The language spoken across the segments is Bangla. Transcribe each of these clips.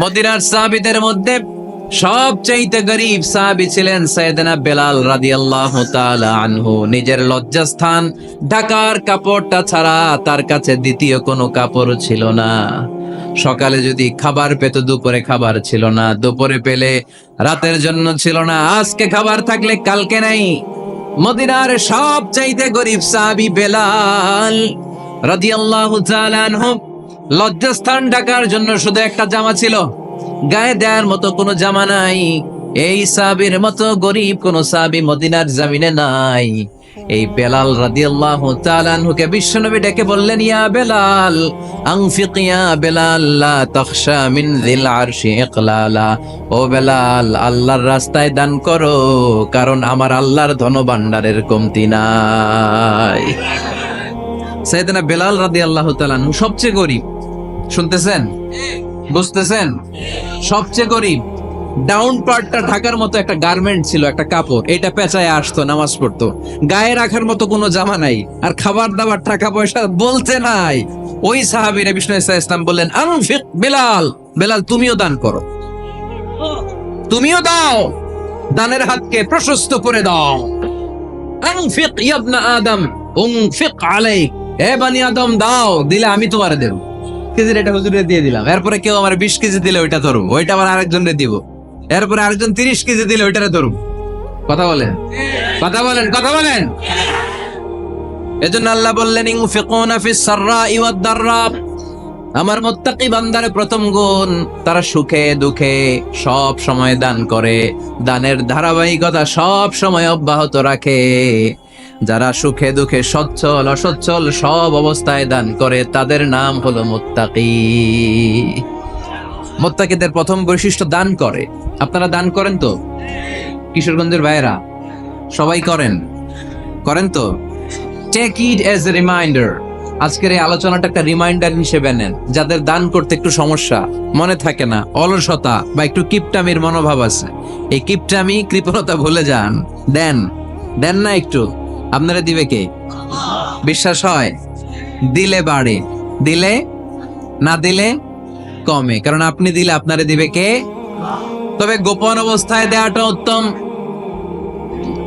মদিনার সাহাবীদের মধ্যে সবচাইতে গরীব সাহাবী ছিলেন সাইয়েদনা বেলাল রাদিয়াল্লাহু তাআলা আনহু। নিজের লজ্জাস্থান ঢাকার কাপড়টা ছাড়া তার কাছে দ্বিতীয় কোনো কাপড় ছিল না। সকালে যদি খাবার পেত, দুপুরে খাবার ছিল না, দুপুরে পেলে রাতের জন্য ছিল না, আজকে খাবার থাকলে কালকে নাই। মদিনার সবচাইতে গরীব সাহাবী বেলাল রাদিয়াল্লাহু তাআলা আনহু, লজ্জাস্থান ঢাকার জন্য শুধু একটা জামা ছিল, গায়ে দেওয়ার মতো কোনো জামা নাই। এই সাহাবীর মতো গরীব কোন সাহাবী মদিনার জমিনে নাই। এই বেলাল রাদিয়াল্লাহু তাআলা আনহুকে বিশ্বনবী ডেকে বললেন, ইয়া বেলাল আনফিক ইয়া বেলাল লা তাখশা মিন যিল আরশি ইকলালা। ও বেলাল, আল্লাহর রাস্তায় দান করো, কারণ আমার আল্লাহর ধনভাণ্ডারের কমতি নাই। সাইয়েদনা বেলাল রাদিয়াল্লাহু তাআলা আনহু সবচেয়ে গরীব। শুনতেছেন? বুঝতেছেন? সবচেয়ে গরীব। ডাউন পার্টটা ঢাকার মতো একটা গার্মেন্ট ছিল, একটা কাপড়, এটা পেঁচায় আসতো, নামাজ পড়তো। গায়ে রাখার মতো কোনো জামা নাই, আর খাবার দাবার টাকা পয়সা বলতে নাই। ওই সাহাবীরা বিষ্ণু ইসলাম বললেন, আনফিক বেলাল, বেলাল তুমিও দান করো, তুমিও দাও, দানের হাতকে প্রশস্ত করে দাও। আনফিক ইয়া ইবনা আদম উনফিক আলাইক, এ বনি আদম দাও, দিলে আমি তোমারে দেব। কেজির এটা হুজুরে দিয়ে দিলাম, এরপরে কেউ আমার 20 কেজি দিলে ওইটা ধরুম, ওইটা আবার আরেকজনকে দিব, এরপরে আরেকজন 30 কেজি দিলে ওইটারে ধরুম। কথা বলেন, কথা বলেন, কথা বলেন। এজন্য আল্লাহ বললেন, ইনফিকুনা ফিস সাররাই ওয়াদ দাররা। আমার মুত্তাকি বান্দার প্রথম গুণ, তারা সুখে দুঃখে সব সময় দান করে, দানের ধারাবাহিকতা সব সময় অব্যাহত রাখে। যারা সুখে দুঃখে সচ্ছল অসচ্ছল সব অবস্থায় দান করে, তাদের নাম হলো মুত্তাকি। মুত্তাকিদের প্রথম বৈশিষ্ট্য দান করে। আপনারা দান করেন তো? কিশোরগঞ্জের ভাইয়েরা সবাই করেন? করেন তো? Take it as a reminder. আজকের এই আলোচনাটা একটা রিমাইন্ডার হিসেবে নেন। যাদের দান করতে একটু সমস্যা, মনে থাকে না, অলসতা বা একটু কিপটামির মনোভাব আছে, এই কিপটামি কৃপণতা ভুলে যান। দেন, দেন না একটু, আপনারা দিবে কে? বিশ্বাস হয়? দিলে বাড়ে, দিলে না দিলে কমে, কারণ আপনি দিলে আপনারে দিবে কে? তবে গোপন অবস্থায় দেওয়াটা উত্তম।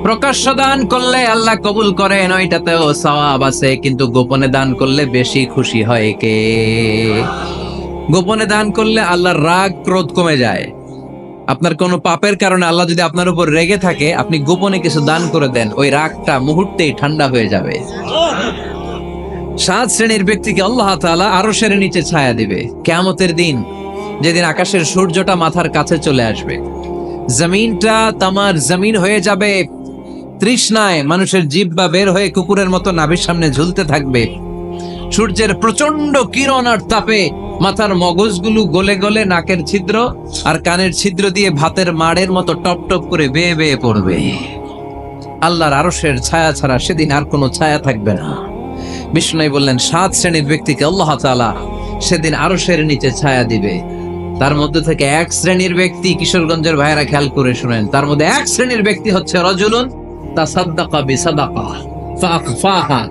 প্রকাশ্য দান করলে আল্লাহ কবুল করেন, ওইটাতেও সওয়াব আছে, কিন্তু গোপনে দান করলে বেশি খুশি হয় কে? গোপনে দান করলে আল্লাহর রাগ ক্রোধ কমে যায়। আপনার কোনো পাপের কারণে আল্লাহ যদি আপনার উপর রেগে থাকে, আপনি গোপনে কিছু দান করে দেন, ওই রাগটা মুহূর্তেই ঠান্ডা হয়ে যাবে। 7 শ্রেণীর ব্যক্তিকে আল্লাহ তাআলা আরশের নিচে ছায়া দিবে কিয়ামতের দিন, যেদিন আকাশের সূর্যটা মাথার কাছে চলে আসবে, জমিনটা তামার জমিন হয়ে যাবে, তৃষ্ণায় মানুষের জিহ্বা বের হয়ে কুকুরের মতো নাভির সামনে ঝুলতে থাকবে। সূর্যের প্রচন্ড কিরণ আর তাপে মাথার মগজগুলো গলে গলে নাকের ছিদ্র আর কানের ছিদ্র দিয়ে ভাতের মাড়ের মতো টপ টপ করে বেয়ে বেয়ে পড়বে। আল্লাহর আরশের ছায়া ছাড়া সেদিন আর কোনো ছায়া থাকবে না। বিষ্ণু বললেন, 7 শ্রেণীর ব্যক্তিকে আল্লাহ তাআলা সেদিন আরশের নিচে ছায়া দিবে। তার মধ্যে থেকে 1 শ্রেণীর ব্যক্তি, কিশোরগঞ্জের ভাইয়েরা খেয়াল করে শুনেন, তার মধ্যে 1 শ্রেণীর ব্যক্তি হচ্ছে রাজুলুন তাসাদ্দাকা বিসাদাকা ফাআখফাহা।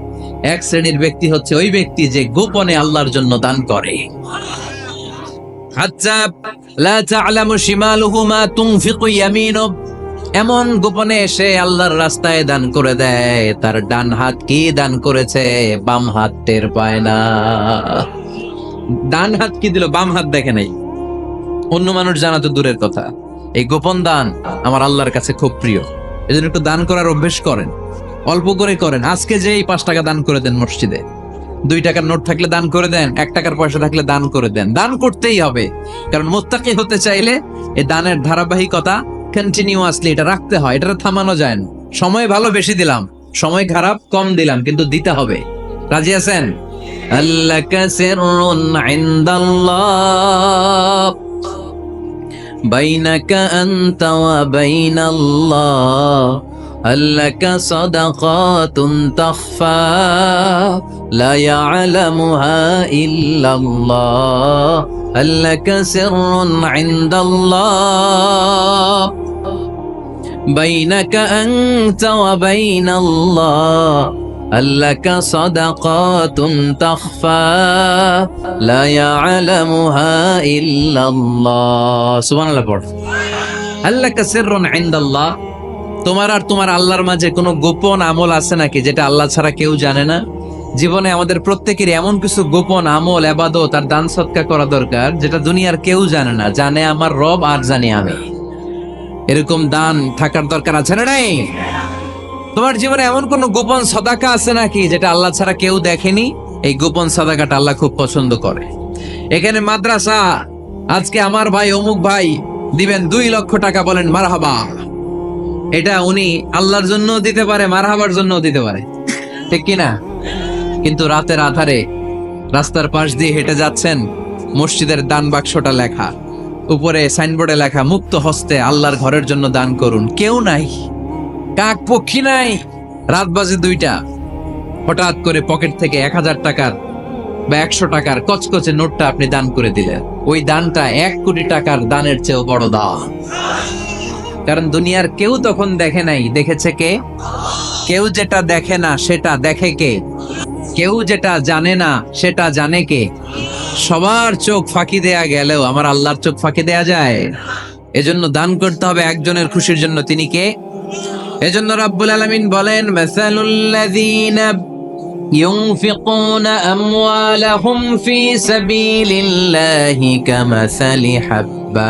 1 শ্রেণীর ব্যক্তি হচ্ছে ওই ব্যক্তি যে গোপনে আল্লাহর জন্য দান করে। হাত্তা লা তা'লামু শিমালুহু মা তুনফিকু ইয়ামিনু, এমন গোপনে এসে আল্লাহর রাস্তায় দান করে দেয়, তার ডান হাত কি দান করেছে বাম হাত টের পায় না। ডান হাত কি দিল, বাম হাত দেখে নাই। অন্য মানুষ জানা তো দূরের কথা, এই গোপন দান আমার আল্লাহর কাছে খুব প্রিয়। এজন্য একটু দান করার অভ্যেস করেন, অল্প করে করেন। আজকে যে এই 5 টাকা দান করে দেন মসজিদে, 2 টাকার নোট থাকলে দান করে দেন, 1 টাকার পয়সা থাকলে দান করে দেন। দান করতেই হবে, কারণ মুত্তাকি হতে চাইলে এই দানের ধারাবাহিকতা কন্টিনিউয়াসলি এটা রাখতে হয়, এটা থামানো যায় না। সময় ভালো বেশি দিলাম, সময় খারাপ কম দিলাম, কিন্তু দিতে হবে। রাজি আছেন? আল্লাকা সিররুন ইনদাল্লাহ বাইনাকা আনতা ওয়া বাইনাল্লাহ, আল্লাকা সাদাকাতুন তাখফা লা ইয়ালামুহা ইল্লাল্লাহ, আল্লাকা সিররুন ইনদাল্লাহ বাইনাকা আনতা ওয়া বাইনাল্লাহ, আল্লাকা সাদাকাতুন তাখফা লা ইয়ালামুহা ইল্লাল্লাহ। সুবহানাল্লাহ পড়। আল্লাকা সিররুন ইনদাল্লাহ, তোমার আর তোমার আল্লাহর মাঝে কোনো গোপন আমল আছে নাকি যেটা আল্লাহ ছাড়া কেউ জানে না? জীবনে আমাদের প্রত্যেকের এমন কিছু গোপন আমল, ইবাদত আর দান সদকা করা দরকার যেটা দুনিয়ার কেউ জানে না, জানে আমার রব আর জানি আমি। এরকম দান থাকার দরকার আছে না নাই? তোমার জীবনে এমন কোন গোপন সাদাকা আছে নাকি যেটা আল্লাহ ছাড়া কেউ দেখেনি? এই গোপন সাদাকাটা আল্লাহ খুব পছন্দ করে। এখানে মাদ্রাসা, আজকে আমার ভাই অমুক ভাই দিবেন 2 লক্ষ টাকা, বলেন মারহাবা। এটা উনি আল্লাহর জন্য দিতে পারে, মারহাবার জন্য দিতে পারে, ঠিক কিনা? কিন্তু রাতের আধারে রাস্তার পাশ দিয়ে হেঁটে যাচ্ছেন, মসজিদের দান বাক্সটা লেখা, উপরে সাইনবোর্ডে লেখা মুক্ত হস্তে আল্লাহর ঘরের জন্য দান করুন। কেউ নাই, কাক পক্ষী নাই। রাত বাজে 2টা, হঠাৎ করে পকেট থেকে 1000 টাকার বা 100 টাকার কচকচে নোটটা আপনি দান করে দিলেন। ওই দানটা 1 কোটি টাকার দানের চেয়েও বড় দান। কারণ দুনিয়ার কেউ তখন দেখে নাই, দেখেছে কে? কেউ যেটা দেখে না সেটা দেখে কে? কেউ যেটা জানে না সেটা জানে কে? সবার চোখ ফাঁকি দেয়া গেলেও আমার আল্লাহর চোখ ফাঁকি দেয়া যায়? এজন্য দান করতে হবে একজনের খুশির জন্য। তিনি কে? এজন্য রাব্বুল আলামিন বলেন, মাসালুল্লাযীনা ইউনফিকুনা আমওয়ালাহুম ফি সাবিলিল্লাহি কামাসালি হাব্বা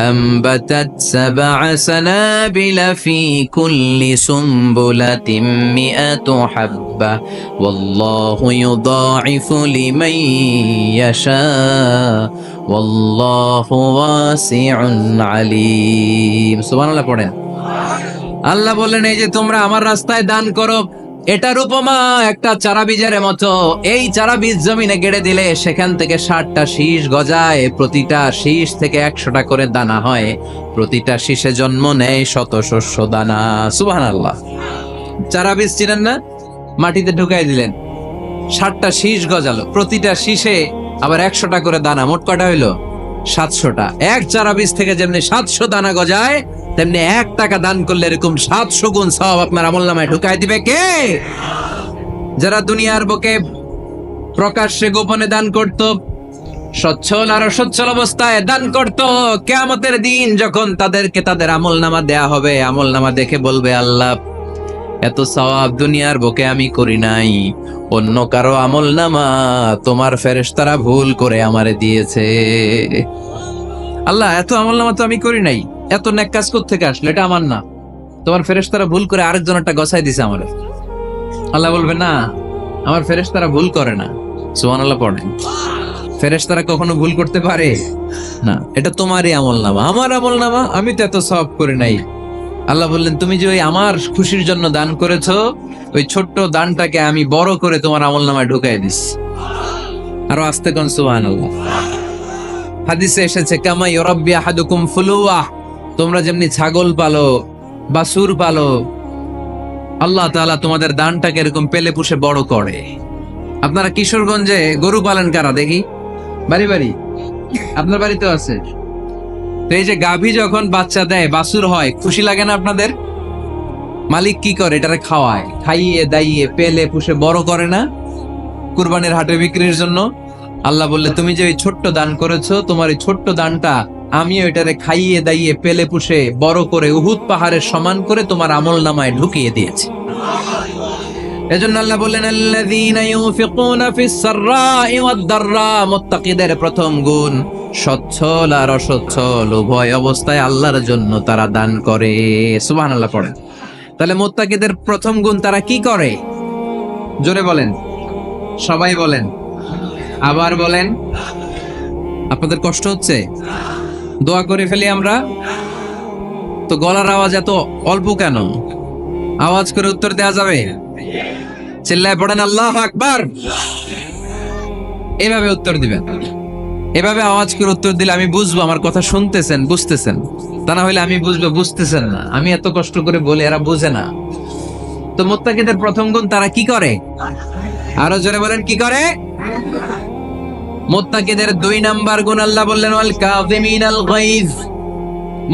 আনবাতাত সাবআ সানাবিলা ফি কুল্লি সুমবুলাতিন মিআতু হাব্বা ওয়াল্লাহু ইউদাঈফু লিমান ইয়াশা ওয়াল্লাহু ওয়াসিউন আলীম। সুবহানাল্লাহ পড়েন। আল্লাহ বলেন, এই যে তোমরা আমার রাস্তায় দান করো, এটার উপমা একটা চারা বীজের মতো। এই চারা বীজ জমিনে গেড়ে দিলে সেখান থেকে 60টা শীষ গজায়, প্রতিটা শীষ থেকে 100টা করে দানা হয়, প্রতিটা শীষে জন্ম নেয় শত শস্য দানা। সুবহানাল্লাহ। চারা বীজ চিনেন না? মাটিতে ঢুকাই দিলেন, 60টা শীষ গজালো, প্রতিটা শীষে আবার 100টা করে দানা, মোট কটা হইলো? 700টা। এক চারা বীজ থেকে যেমনি 700 দানা গজায়, তেমনি 1 টাকা দান করলে এরকম 700 গুণ সওয়াব আপনার আমলনামায় ঢুকাই দিবে কে? যারা দুনিয়ার বুকে প্রকাশ্যে গোপনে দান করত, সচ্ছল আর অসচ্ছল অবস্থায় দান করত, কিয়ামতের দিন যখন তাদেরকে তাদের আমলনামা দেয়া হবে, আমলনামা দেখে বলবে, আল্লাহ এত সওয়াব দুনিয়ার বুকে আমি করি নাই, অন্য কারো আমলনামা তোমার ফেরেশতারা ভুল করে আমারে দিয়েছে। আল্লাহ এত আমলনামা তো আমি করি নাই, এত নেক কাজ কোত্থেকে আসলো? এটা আমার না, তোমার ফেরেশতারা ভুল করে আরেকজনেরটা গছাই দিছে আমারে। আল্লাহ বলবে, না, আমার ফেরেশতারা ভুল করে না। সুবহানাল্লাহ পড়েন। ফেরেশতারা কখনো ভুল করতে পারে না, এটা তোমারই আমলনামা। আমার আমলনামা, আমি তো এত সওয়াব করি নাই। আল্লাহ বললেন, তুমি যে ওই আমার খুশির জন্য দান করেছো, ওই ছোট্ট দানটাকে আমি বড় করে তোমার আমলনামায় ঢুকাই দিস। আরো আস্তে কোন সুবহানাল্লাহ। হাদিসে এসেছে, কামা ইউরাব্বি আহাদুকুম ফুলুয়া, তোমরা যেমনি ছাগল পালো, বাছুর পালো, আল্লাহ তাআলা তোমাদের দানটাকে এরকম পেলে পুষে বড় করে। আপনারা কিশোরগঞ্জে গরু পালেন কারা দেখি? বাড়ি বাড়ি, আপনার বাড়িতেও আছে। তো এই যে গাভী যখন বাচ্চা দেয়, বাছুর হয়, খুশি লাগে না আপনাদের? মালিক কি করে? এটারে খাওয়ায়, খাইয়ে দাইয়ে পেলে পুষে বড় করে না? কুরবানির হাটে বিক্রির জন্য। আল্লাহ বললে, তুমি যে ওই ছোট্ট দান করেছো, তোমার এই ছোট্ট দানটা আমিও এটারে খাইয়ে দাইয়ে পেলে পুষে বড় করে উহুদ পাহাড়ের সমান করে তোমার আমলনামায় ঢুকিয়ে দিয়েছি। এজন্য আল্লাহ বললেন, আল্লাযীনা ইউনফিকুনা ফিস সাররাই ওয়াদ দাররা, মুত্তাকিদের প্রথম গুণ সচ্ছল আর অসচ্ছল উভয় অবস্থায় আল্লাহর জন্য তারা দান করে। সুবহানাল্লাহ পড়েন। তাহলে মুত্তাকিদের প্রথম গুণ, তারা কি করে? জোরে বলেন, সবাই বলেন, আবার বলেন। আপনাদের কষ্ট হচ্ছে? দোয়া করে ফেলি আমরা তো। গলার আওয়াজ এত অল্প কেন? আওয়াজ করে উত্তর দেওয়া যাবে? চিল্লায় পড়েন আল্লাহু আকবার। এভাবে উত্তর দিবেন, এভাবে আওয়াজ করে উত্তর দিলে আমি বুঝবো আমার কথা শুনতেছেন, বুঝতেছেন। তা না হলে আমি বুঝবো বুঝতেছেন না। আমি এত কষ্ট করে বলি, এরা বুঝে না। তো মুত্তাকিদের প্রথম গুণ, তারা কি করে? আরো জোরে বলেন, কি করে? মুত্তাকিদের 2 নাম্বার গুণ আল্লাহ বললেন, ওয়াল কাযিমিনাল গায়জ।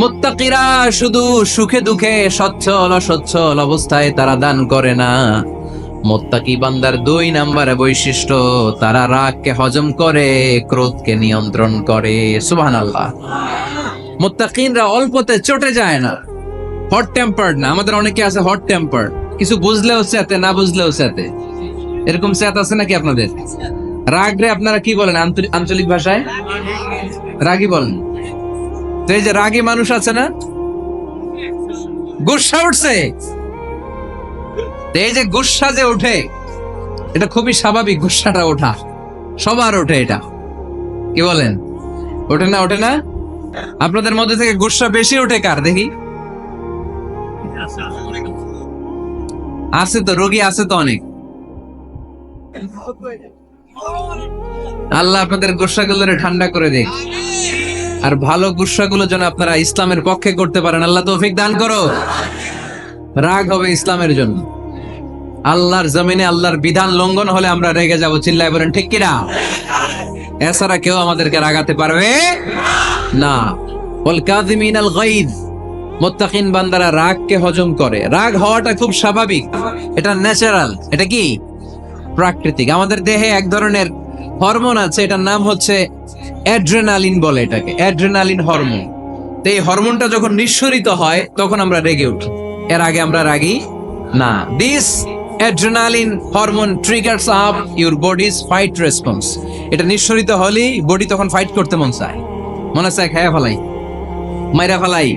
মুত্তাকিরা শুধু সুখে দুঃখে, সচ্ছল অসচ্ছল অবস্থায় তারা দান করে না, মুত্তাকি বান্দার 2 নম্বরে বৈশিষ্ট্য, তারা রাগকে হজম করে, ক্রোধকে নিয়ন্ত্রণ করে। সুবহানাল্লাহ। মুত্তাকিনরা অল্পতে চটে যায় না, হট টেম্পার্ড না। আমাদের অনেকে আছে হট টেম্পার্ড, কিছু বুঝলেও চেতে, না বুঝলেও চেতে। এরকম চেত আছে নাকি আপনাদের? রাগ রে আপনারা কি বলেন আঞ্চলিক ভাষায়? রাগী বলেন। তো এই যে রাগী মানুষ আছে না, গুসা উঠছে, এই যে গুসা যে ওঠে, এটা খুবই স্বাভাবিক। গুসাটা ওঠা সবার ওঠে, এটা কি বলেন? ওঠে না? ওঠে না? আপনাদের মধ্যে থেকে গুসা বেশি ওঠে কার দেখি? আছে তো, রোগী আছে তো অনেক। আল্লাহ আপনাদের গুসাগুলোরে ঠান্ডা করে দেখ, আর ভালো গুসাগুলো যেন আপনারা ইসলামের পক্ষে করতে পারেন। আল্লাহ তৌফিক দান করো। রাগ হবে ইসলামের জন্য। আল্লাহর জমিনে আল্লাহর বিধান লঙ্ঘন হলে আমরা রেগে যাব, চিল্লায় বলেন ঠিক কিনা? এছাড়া কেউ আমাদেরকে রাগাতে পারবে না। ওয়াল কাযিমিনাল গায়দ, মুত্তাকিন বান্দারা রাগকে হজম করে। রাগ হওয়াটা খুব স্বাভাবিক, এটা ন্যাচারাল, এটা কি প্রাকৃতিক। আমাদের দেহে এক ধরনের হরমোন আছে, এটার নাম হচ্ছে অ্যাড্রেনালিন বলে এটাকে, অ্যাড্রেনালিন হরমোন। তো এই হরমোনটা যখন নিঃসরিত হয় তখন আমরা রেগে উঠি, এর আগে আমরা রাগি না। This adrenaline hormone triggers up your bodies fight response. এটা নিঃসরিত হলেই বডি তখন ফাইট করতে মন চায়, মনে চায় খায়া ফেলাই, মাইরা ফেলাই,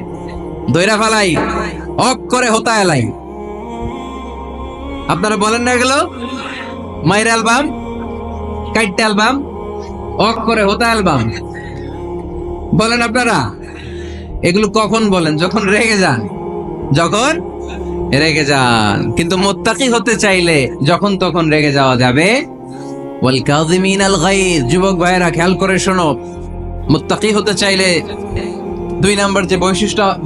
দইরা ফেলাই, অক করে হোতা এলাই। আপনারা বলেন না এগুলো? মাইরা অ্যালবাম, কাইটটা অ্যালবাম, অক করে হোতা অ্যালবাম বলেন আপনারা? এগুলো কখন বলেন? যখন রেগে যান, যখন রেগে যান। কিন্তু মুত্তাকি হতে চাইলে যখন তখন রেগে যাওয়া যাবে। ওয়াল কাযিমিনাল গায়দ, যুবক ভাইয়েরা খেয়াল করে শোনো, মুত্তাকি হতে চাইলে 2 নাম্বার যে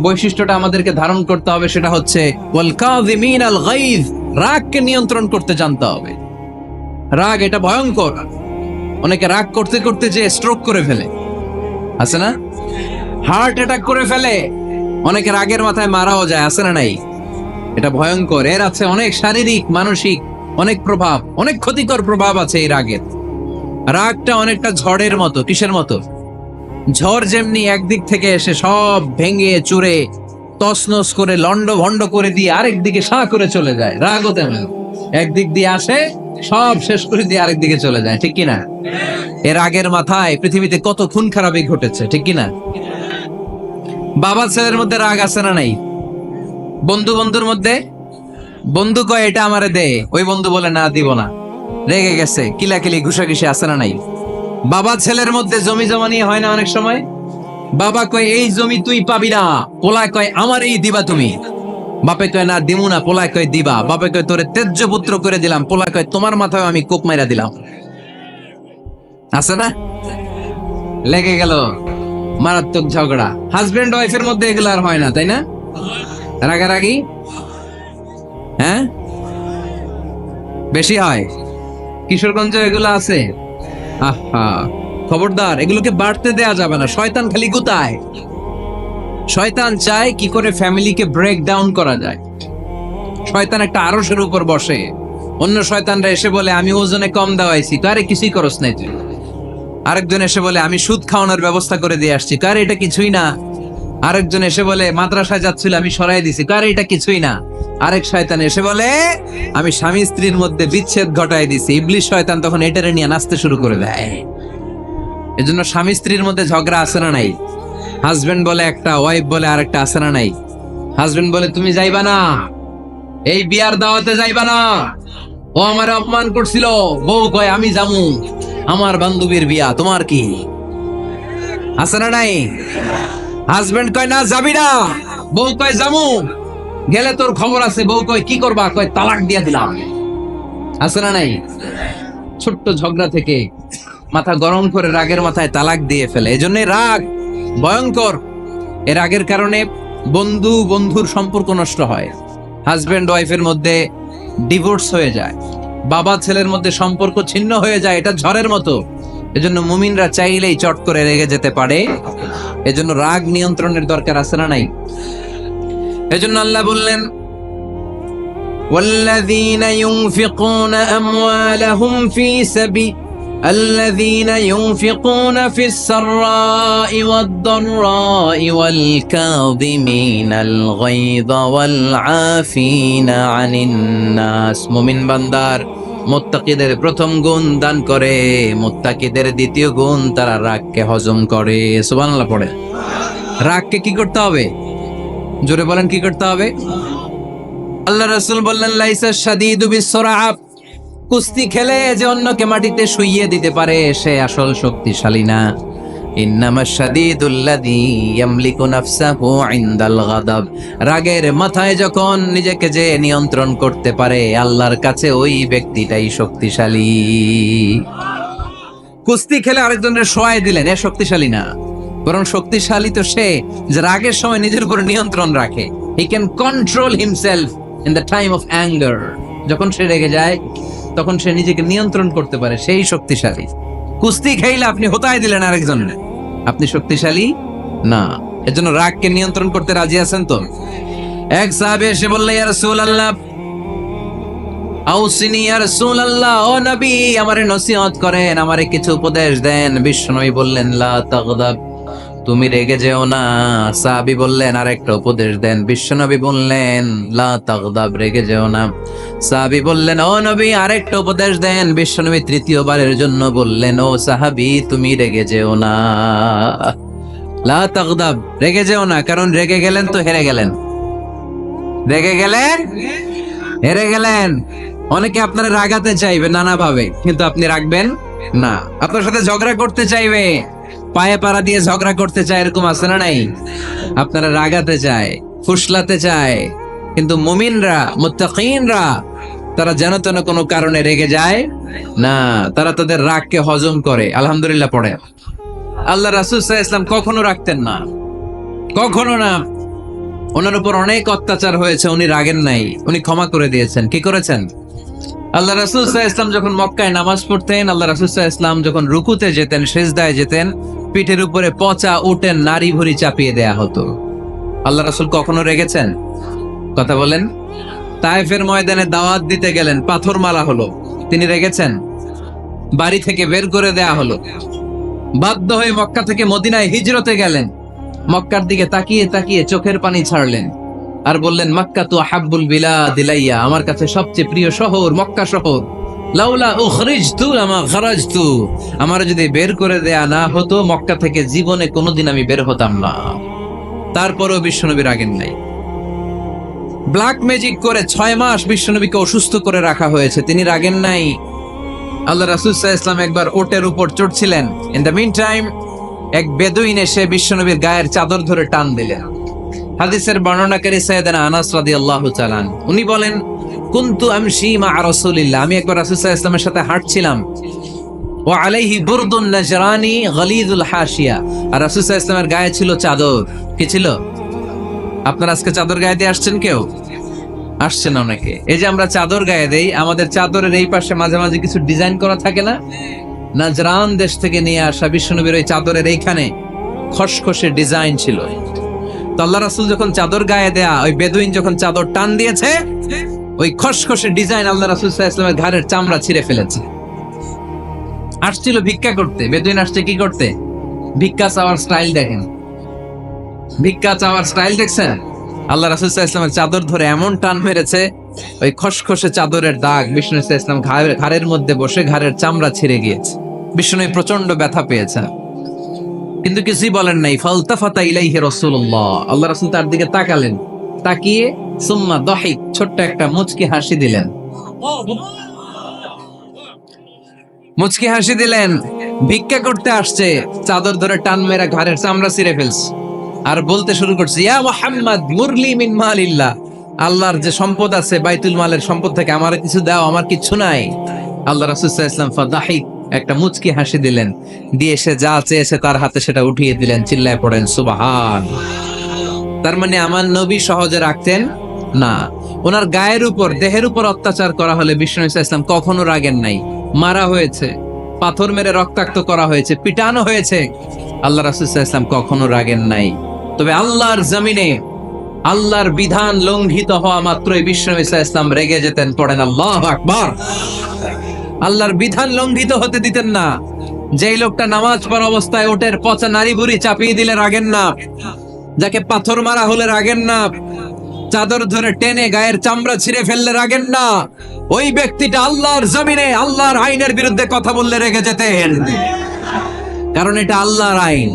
বৈশিষ্ট্যটা আমাদেরকে ধারণ করতে হবে সেটা হচ্ছে ওয়াল কাযিমিনাল গায়দ, রাগকে নিয়ন্ত্রণ করতে জানতে হবে। রাগ এটা ভয়ঙ্কর। অনেকে রাগ করতে করতে যে স্ট্রোক করে ফেলে, আছে না? হার্ট অ্যাটাক করে ফেলে। অনেকে রাগের মাথায় মারাও যায়, আছে না নাই? এটা ভয়ঙ্কর। এর আছে অনেক শারীরিক, মানসিক অনেক প্রভাব, অনেক ক্ষতিকর প্রভাব আছে এই রাগের। রাগটা অনেকটা ঝড়ের মতো। কিসের মতো? ঝড় যেমনি একদিক থেকে এসে সব ভেঙে চুরে তছনছ করে লন্ড ভন্ড করে দিয়ে আরেক দিকে সাঁ করে চলে যায়, রাগও তেমন একদিক দিয়ে আসে, সব শেষ করে দিয়ে আরেক দিকে চলে যায়, ঠিক কিনা? এর আগের মাথায় পৃথিবীতে কত খুন খারাপই ঘটেছে, ঠিক কিনা? বাবা ছেলের মধ্যে রাগ আছে না নাই? বন্ধু বন্ধুর মধ্যে, বন্ধু কয় এটা আমারে দে, ওই বন্ধু বলে না দিব না, রেগে গেছে, কিলাকিলি ঘুষাঘুষি আছে না নাই? বাবা ছেলের মধ্যে জমি জমা নিয়ে হয় না অনেক সময়? বাবা কয় এই জমি তুই পাবি না, পোলায় কয় আমার এই দিবা তুমি। বাপে কয় না দিমু না, পোলায় কয় দিবা। বাপে কয় তোরে তেজ্য পুত্র করে দিলাম, পোলায় কয় তোমার মাথায় আমি কোপ মাইরা দিলাম। আছে না? লেগে গেল, মারাত্মক ঝগড়া। হাজবেন্ড ওয়াইফের মধ্যে এগুলো আর হয় না, তাই না? রাগারাগি হ্যাঁ বেশি হয়। কিশোরগঞ্জ এগুলো আছে। আহা, খবরদার, এগুলোকে বাড়তে দেয়া যাবে না। শয়তান খালি গুতায়। শয়তান চায় কি করে ফ্যামিলিকে ব্রেক ডাউন করা যায়। শয়তান একটা আরশের উপর বসে, অন্য শয়তানরা এসে বলে আমি ওজনে কম দেওয়াইছি, তো আরে কিছুই করস নাই তুই। আরেকজন এসে বলে আমি সুদ খাওয়ানোর ব্যবস্থা করে দিয়ে আসছি, কারে এটা কিছুই না। আরেকজন এসে বলে মাদ্রাসায় যাচ্ছিল আমি সরাই দিছি, কারে এটা কিছুই না। আরেক শয়তান এসে বলে আমি স্বামী স্ত্রীর মধ্যে বিচ্ছেদ ঘটাই দিছি। ইবলিশ শয়তান তখন এটারে নিয়ে নাচতে শুরু করে দেয়। এজন্য স্বামী স্ত্রীর মধ্যে ঝগড়া আছে না নাই? হাজবেন্ড বলে একটা, ওয়াইফ বলে আরেকটা, আছে না নাই? হাজবেন্ড বলে তুমি যাইবা না, এই বিয়ার দাওয়াতে যাইবা না, ও আমার অপমান করছিল। বউ কয় আমি যামু, আমার বান্ধবীর বিয়া, তোমার কি? আছে না নাই? হাজবেন্ড কয় না যাবি না, বউ কয় যামু, গেলে তোর খবর আছে। বউ কয় কি করবা? কয় তালাক দিয়া দিলাম। আছে না নাই? ছোট্ট ঝগড়া থেকে মাথা গরম করে রাগের মাথায় তালাক দিয়ে ফেলে। এজন্য রাগ ভয়ঙ্কর। এর রাগের কারণে বন্ধু বন্ধুর সম্পর্ক নষ্ট হয়, হাজবেন্ড ওয়াইফের মধ্যে ডিভোর্স হয়ে যায়, বাবা ছেলের মধ্যে সম্পর্ক ছিন্ন হয়ে যায়। এটা ঝড়ের মতো। এজন্য মুমিনরা চাইলেই চট করে রেগে যেতে পারে। এজন্য রাগ নিয়ন্ত্রণের দরকার আছে না নাই? এজন্য আল্লাহ বললেন والذين ينفقون أموالهم في سبيل الذين ينفقون في السراء والضراء والكاظمين الغيظ والعافين عن الناس মুমিন বান্দার মুত্তাকিদের প্রথম গুণ দান করে, মুত্তাকিদের দ্বিতীয় গুণ তারা রাগকে হজম করে। সুবহানাল্লাহ পড়ে। রাগকে কি করতে হবে? জোরে বলেন, কি করতে হবে? আল্লাহ রাসূল বললেন, লাইসা শাদীদু বিসসুরআ, কুস্তি খেলে যে অন্যকে মাটিতে শুইয়ে দিতে পারে সে আসল শক্তিশালী না। ইন্নামা শাদীদুল্লাযী ইয়ামলিকু নাফসাহু ইনদাল গাদাব, রাগের মাথায় যখন নিজেকে যে নিয়ন্ত্রণ করতে পারে আল্লাহর কাছে ওই ব্যক্তিটাই শক্তিশালী। কুস্তি খেলে আরেকজনের শোয়াই দিলেন, এ শক্তিশালী না, বরং শক্তিশালী তো সে যে রাগের সময় নিজের উপর নিয়ন্ত্রণ রাখে। He can control himself in the time of anger. যখন সে রেগে যায় তখন সে নিজেকে নিয়ন্ত্রণ করতে পারে, সেই শক্তিশালী। কুস্তি খেলে আপনি হোতায় দিলেন আরেকজনের, আপনি শক্তিশালী না। এজন্য রাগকে নিয়ন্ত্রণ করতে রাজি আছেন তো? এক সাহাবী এসে বললেন, ইয়া রাসূলুল্লাহ আউসিনি, ইয়া রাসূলুল্লাহ, ও নবী আমারে নসিহত করেন, আমারে কিছু উপদেশ দেন। বিশ্বনবী বললেন, লা তাগদাব, তুমি রেগে যেও না। সাহাবী বললেন, আরেকটা উপদেশ দেন। বিশ্বনবী বললেন, লা তাগদাব, রেগে যেও না। সাহাবী বললেন, ও নবী আরেকটা উপদেশ দেন। বিশ্বনবী তৃতীয়বারের জন্য বললেন, ও সাহাবী তুমি রেগে যেও না, লা তাগদাব, রেগে যেও না। কারণ রেগে গেলেন তো হেরে গেলেন, রেগে গেলেন হেরে গেলেন। অনেকে আপনারা রাগাতে চাইবে নানা ভাবে, কিন্তু আপনি রাখবেন না। আপনার সাথে ঝগড়া করতে চাইবে, পায়ে পাড়া দিয়ে ঝগড়া করতে চায়, এরকম আছে না নাই? আপনারা রাগাতে চায়, ফুসলাতে চায়, কিন্তু মুমিনরা, মুত্তাকিনরা তারা যেন তেন কোনো কারণে রেগে যায় না, তারা তাদের রাগকে হজম করে। আলহামদুলিল্লাহ পড়ে। আল্লাহ রাসূল সাল্লাল্লাহু আলাইহি ওয়াসাল্লাম কখনো রাখতেন না, কখনো না। ওনার উপর অনেক অত্যাচার হয়েছে, উনি রাগেন নাই, উনি ক্ষমা করে দিয়েছেন। কি করেছেন? আল্লাহ রাসূল সাল্লাল্লাহু আলাইহি ওয়াসাল্লাম যখন মক্কায় নামাজ পড়তেন, আল্লাহ রাসূল সাল্লাল্লাহু আলাইহি ওয়াসাল্লাম যখন রুকুতে যেতেন, সিজদায় যেতেন, পিঠের উপরে পচা উটের নাড়ি ভুঁড়ি চাপিয়ে দেয়া হতো। আল্লাহ রাসূল কখনো রেগেছেন? কথা বলেন। তায়েফের ময়দানে দাওয়াত দিতে গেলেন, পাথর মারা হলো, তিনি রেগেছেন? বাড়ি থেকে বের করে দেয়া হলো, বাধ্য হয়ে মক্কা থেকে মদিনায় হিজরতে গেলেন। মক্কার দিকে তাকিয়ে তাকিয়ে চোখের পানি ছাড়লেন আর বললেন, মক্কা তু আহাব্বুল বিলাদ ইলাইয়া, আমার কাছে সবচেয়ে প্রিয় শহর মক্কা শহর। লাউলা উখরিজতু লামা খারাজতু, আমার যদি বের করে দেয়া না হতো মক্কা থেকে জীবনে কোনোদিন আমি বের হতাম না। তারপরেও বিশ্বনবী রাগেন নাই। ব্ল্যাক ম্যাজিক করে 6 মাস বিশ্বনবীকে অসুস্থ করে রাখা হয়েছে, তিনি রাগেন নাই। আল্লাহ রাসূল সাল্লাল্লাহু আলাইহি ওয়াসাল্লাম একবার ওটের উপর চড়ছিলেন। ইন দ্য মিন টাইম এক বেদুইন এসে বিশ্বনবীর গায়ের চাদর ধরে টান দিলেন। হাদিসের বর্ণনাকারী সাইয়েদনা আনাস রাদিয়াল্লাহু তাআলা, উনি বলেন, কুনতু আমশি মা রাসূলিল্লাহ, আমি একবার রাসূল সাল্লাল্লাহু আলাইহি ওয়াসাল্লামের সাথে হাঁটছিলাম। ওয়া আলাইহি বুরদুন নাজরানি গলিযুল হাশিয়া, আর রাসূল সাল্লাল্লাহু আলাইহি ওয়াসাল্লামের গায়ে ছিল চাদর। কি ছিল? আপনারা আজকে চাদর গায়ে দিয়ে আসছেন? কেউ আসছেন? অনেকে। এই যে আমরা চাদর গায়ে দেই, আমাদের চাদরের এই পাশে মাঝে মাঝে কিছু ডিজাইন করা থাকে না? নাজরান দেশ থেকে নিয়ে আসা বিশ্বনবীর ওই চাদরের এইখানে খসখসে ডিজাইন ছিল। তো আল্লাহ রাসূল যখন চাদর গায়ে দেয়া, ওই বেদুইন যখন চাদর টান দিয়েছে, ওই খসখসে ডিজাইন আল্লাহ রাসূল সাল্লাল্লাহু আলাইহি ওয়াসাল্লামের ঘাড়ের চামড়া ছিঁড়ে ফেলেছে। আসছিল ভিক্ষা করতে, বেদুইন আসছে কি করতে? ভিক্ষা চাওয়ার স্টাইল দেখেন, ভিক্ষা চাওয়ার স্টাইল দেখছেন? আল্লাহ রাসূল সাল্লাল্লাহু আলাইহি ওয়াসাল্লামের চাদর ধরে এমন টান মেরেছে, ওই খসখসে চাদরের দাগ বিষ্ণু সাল্লাল্লাহু আলাইহি ওয়াসাল্লাম ঘাড়ের মধ্যে বসে ঘাড়ের চামড়া ছিঁড়ে গিয়েছে। বিষ্ণু প্রচন্ড ব্যথা পেয়েছেন, কিন্তু কিছুই বলেন নাই। ফালতাফাতা ইলাইহি রাসূলুল্লাহ, আল্লাহ রাসূল তার দিকে তাকালেন, তাকিয়ে সুম্মা দাহিক, ছোট্ট একটা মুচকি হাসি দিলেন। মুচকি হাসি দিলেন। ভিক্ষা করতে আসছে, চাদর ধরে টান মেরা ঘাড়ের চামড়া ছিঁড়ে ফেলছে, আর বলতে শুরু করছে, ইয়া মুহাম্মদ মুরলি মিন মালিল্লাহ, আল্লাহর যে সম্পদ আছে বাইতুল মালের সম্পদ থেকে আমার কিছু দাও, আমার কিছু নাই। আল্লাহ রাসূল সাল্লাল্লাহু আলাইহি ওয়াসাল্লাম ফাদাহিক, একটা মুচকি হাসি দিলেন, দিয়ে সে যা চেয়েছে তার হাতে সেটা উঠিয়ে দিলেন। চিল্লায় পড়েন সুবহান। তার মানে আমার নবী সহজে রাখতেন না। ওনার গায়ের উপর, দেহের উপর অত্যাচার করা হলে বিষ্ণু সাল্লাল্লাহু আলাইহি ওয়াসাল্লাম কখনো রাগেন নাই। মারা হয়েছে, পাথর মেরে রক্তাক্ত করা হয়েছে, পিটানো হয়েছে, আল্লাহ রাসূল সাল্লাল্লাহু আলাইহি ওয়াসাল্লাম কখনো রাগেন নাই। তবে আল্লাহর জমিনে আল্লাহর বিধান লঙ্ঘিত হওয়া মাত্রই বিশ্বনবী সাল্লাল্লাহু আলাইহি ওয়াসাল্লাম রেগে যেতেন। পড়েন আল্লাহু আকবার। আল্লাহর বিধান লঙ্ঘিত হতে দিতেন না। যেই লোকটা নামাজ পড়া অবস্থায় ওটের পচা নারী বুড়ি চাপিয়ে দিলে রাগেন না, যাকে পাথর মারা হলে রাগেন না, চাদর ধরে টেনে গায়ের চামড়া ছিঁড়ে ফেললে রাগেন না, ওই ব্যক্তিটা আল্লাহর জমিনে আল্লাহর আইনের বিরুদ্ধে কথা বললে রেগে যেতেন। কারণ এটা আল্লাহর আইন।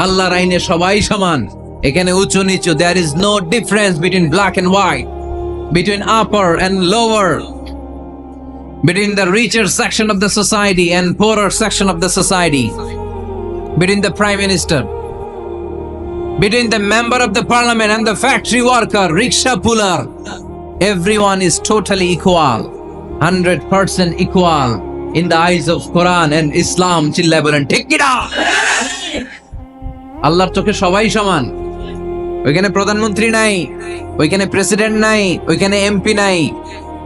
আল্লাহর আইনে সবাই সমান। এখানে উঁচু নিচু, there is no difference between black and white, between upper and lower, between the richer section of the society and poorer section of the society, between the prime minister, between the member of the parliament and the factory worker, rickshaw puller. Everyone is totally equal, 100% equal in the eyes of Quran and Islam. Chillaay bolen ঠিক কি না? আল্লাহর চোখে সবাই সমান। ওইখানে প্রধানমন্ত্রী নাই, ওইখানে প্রেসিডেন্ট নাই, ওইখানে এমপি নাই,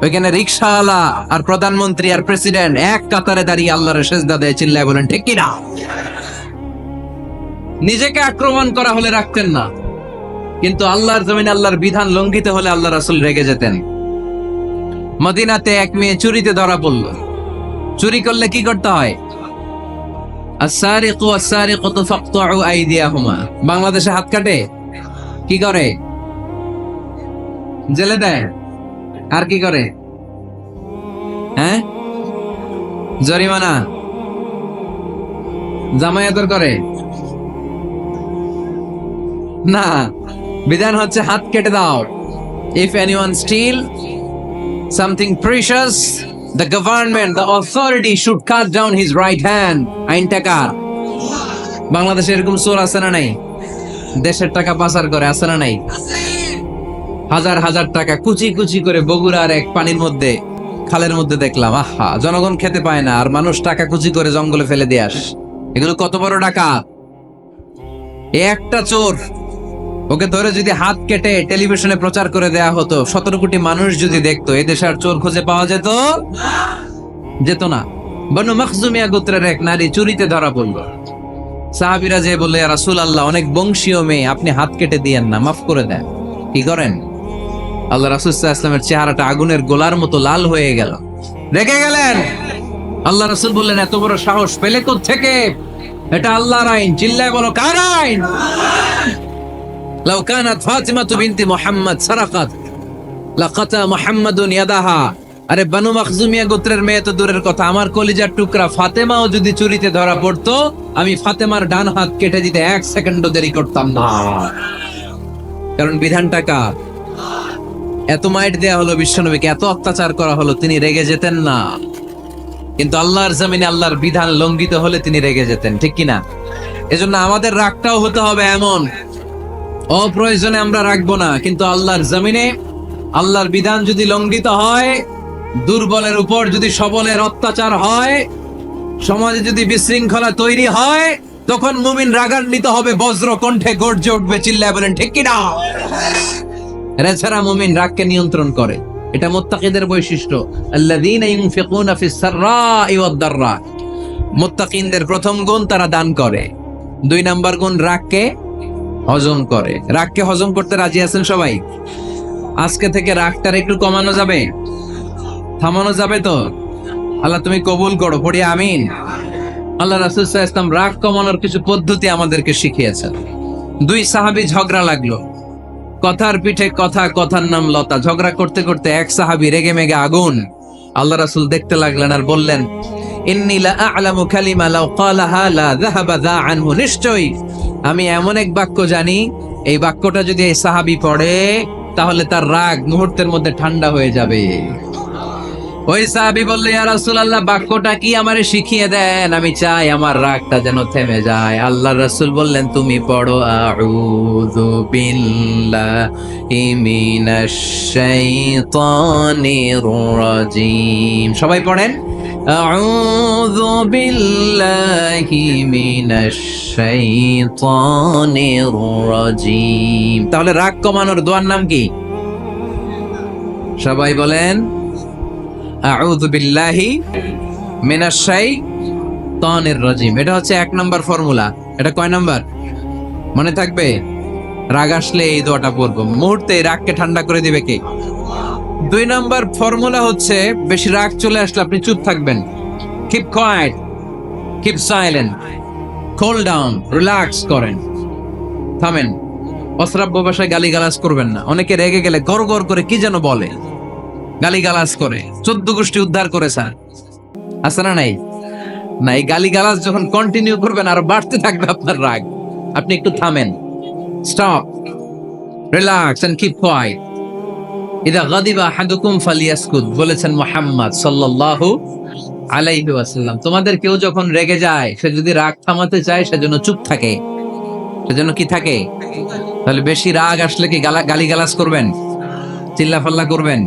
ওইখানে রিকশাওয়ালা আর প্রধানমন্ত্রী আর প্রেসিডেন্ট এক কাতারে দাঁড়িয়ে আল্লাহর সেজদা দেয়। চিল্লায় বলেন ঠিক কি না? নিজেকে আক্রমণ করা হলে রাখতেন না, কিন্তু আল্লাহর জমিনে আল্লাহর বিধান লঙ্ঘিত হলে আল্লাহ রাসূল রেগে যেতেন। মদিনাতে এক মেয়ে চুরিতে ধরা পড়ল। চুরি করলে কি করতে হয়? আস-সারিকু ওয়াস-সারিকাতু ফাকতাউ আইদিয়াহুমা। বাংলাদেশে হাত কাটে, কি করে? জেলে দেয়। আর কি করে? হ্যাঁ, জরিমানা, জামায়াতর করে না। বিধান হচ্ছে হাত কেটে দাও। If anyone steal something precious, the government, the authority should cut down his right hand. আইনটা কার? বাংলাদেশে এরকম চোর আছে না নাই? দেশের টাকা পাচার করে, আছে না নাই? হাজার হাজার টাকা কুচি কুচি করে বগুড়ার এক পানির মধ্যে, খালের মধ্যে দেখলাম। আহা, জনগণ খেতে পায় না আর মানুষ টাকা কুচি করে জঙ্গলে ফেলে দিয়ে আস। এগুলো কত বড় টাকা! একটা চোর, ওকে ধরে যদি হাত কেটে টেলিভিশনে প্রচার করে দেয়া হতো, 17 কোটি মানুষ যদি দেখতো, এদেশে আর চোর খুঁজে পাওয়া যেত না। বনু মখজুমিয়া গোত্রের এক নারী চুরিতে ধরা পড়ল। সাহাবীরা যে বললে, ইয়া রাসূলুল্লাহ, অনেক বংশীয় মেয়ে, আপনি হাত কেটে দিয়েন না, মাফ করে দেন। কি করেন? আল্লাহ রাসূল সাল্লাল্লাহু আলাইহি ওয়াসাল্লামের চেহারাটা আগুনের গোলার মতো লাল হয়ে গেল। রেগে গেলেন। আল্লাহ রাসূল বললেন, এত বড় সাহস পেলে কোত্থেকে? এটা আল্লাহর আইন। চিল্লায় বলো, কার আইন? লাউ কানাত ফাতিমাতু বিনতি মুহাম্মদ সারাকাত লাকাতা মুহাম্মাদুন ইয়াদাহা। আরে বনু মখজুমিয়া গোত্রের মেয়ে তো দূরের কথা, আমার কলিজার টুকরা ফাতেমাও যদি চুরিতে ধরা পড়তো, আমি ফাতেমার ডান হাত কেটে দিতে 1 সেকেন্ডও দেরি করতাম না। কারণ বিধানটা কার? এত মাইট দেয়া হলো বিশ্বনবীকে, এত অত্যাচার করা হলো, তিনি রেগে যেতেন না। কিন্তু আল্লাহর জমিনে আল্লাহর বিধান লঙ্ঘিত হলে তিনি রেগে যেতেন। ঠিক কিনা? এজন্য আমাদের রাগটাও হতে হবে এমন, অপ্রয়োজনে আমরা রাখবো না। কিন্তু আল্লাহর জমিনে আল্লাহর বিধান যদি লঙ্ঘিত হয়, দুর্বলের উপর যদি সবলের অত্যাচার হয়, সমাজে যদি বিশৃঙ্খলা তৈরি হয়, তখন মুমিন রাগান্বিত হবে, বজ্র কণ্ঠে গর্জে উঠবে। চিল্লায় বলেন ঠিক কিনা? এছাড়া মুমিন রাগকে নিয়ন্ত্রণ করে। এটা মুত্তাকিদের বৈশিষ্ট্য। আল্লাযীনা ইউনফিকুনা ফিস সাররাই ওয়াদ দাররা। মুত্তাকিনদের প্রথম গুণ, তারা দান করে। 2 নাম্বার গুণ, রাগকে হজম করে। রাগকে হজম করতে রাজি আছেন সবাই? আজকে থেকে রাগটার একটু কমানো যাবে, থামানো যাবে তো? আল্লাহ তুমি কবুল করো, পড়ি আমিন। আল্লাহ রাসূল সাল্লাল্লাহু আলাইহি ওয়াসাল্লাম রাগ কমানোর কিছু পদ্ধতি আমাদেরকে শিখিয়েছেন। 2 সাহাবী ঝগড়া লাগলো, কথার পিঠে কথা, কথার নাম লতা। ঝগড়া করতে করতে এক সাহাবী রেগে মেগে আগুন। আল্লাহ রাসূল দেখতে লাগলেন আর বললেন, ইন্নী লা আ'লামু কালিমা লাউ ক্বালাহা লা যাহাবা যা আনহু। নিশ্চয়ই আমি এমন এক বাক্য জানি, এই বাক্যটা যদি এই সাহাবী পড়ে, তাহলে তার রাগ মুহূর্তের মধ্যে ঠান্ডা হয়ে যাবে। ওই সাহাবী বলল, ইয়া রাসূলুল্লাহ, বাক্যটা কি আমারে শিখিয়ে দেন, আমি চাই আমার রাগটা যেন থেমে যায়। আল্লাহর রাসূল বললেন, তুমি পড়ো, আউযু বিল্লাহি মিনাশ শাইতানির রাজীম। সবাই পড়েন, আউযু বিল্লাহি মিনাশ শাইতানির রাজীম। তাহলে রাগ কমানোর দোয়ার নাম কি? সবাই বলেন, আউযু বিল্লাহি মিনাশ শাইতানির রাজীম। এটা হচ্ছে 1 নাম্বার ফর্মুলা। এটা কয় নাম্বার? মনে থাকবে? রাগ আসলে এই দোয়াটা পড়বো, মুহূর্তে রাগকে ঠান্ডা করে দিবে কে? 2 নাম্বার ফর্মুলা হচ্ছে, বেশি রাগ চলে আসলে আপনি চুপ থাকবেন। Keep quiet, keep silent, cool down, relax করেন, থামেন। অশ্রাব্য ভাষায় গালিগালাজ করবেন না। অনেকে রেগে গেলে গড় গড় করে কি যেন বলে, গালিগালাজ করে, 14 গোষ্ঠী উদ্ধার করে স্যার, আছে না নাই? না, এই গালিগালাজ যখন কন্টিনিউ করবেন আরো বাড়তে থাকবে আপনার রাগ। আপনি একটু থামেন, stop, relax and keep quiet. ইদা গাদিবা আহাদুকুম ফালিয়াসকুত, বলেছেন মুহাম্মদ সাল্লাল্লাহু আলাইহি ওয়াসাল্লাম, তোমাদের কেউ যখন রেগে যায়, সে যদি রাগ থামাতে চায় সেজন্য চুপ থাকে। সেজন্য কি থাকে? তাহলে বেশি রাগ আসলে কি গালিগালাজ করবেন, চিল্লাফাল্লা করবেন,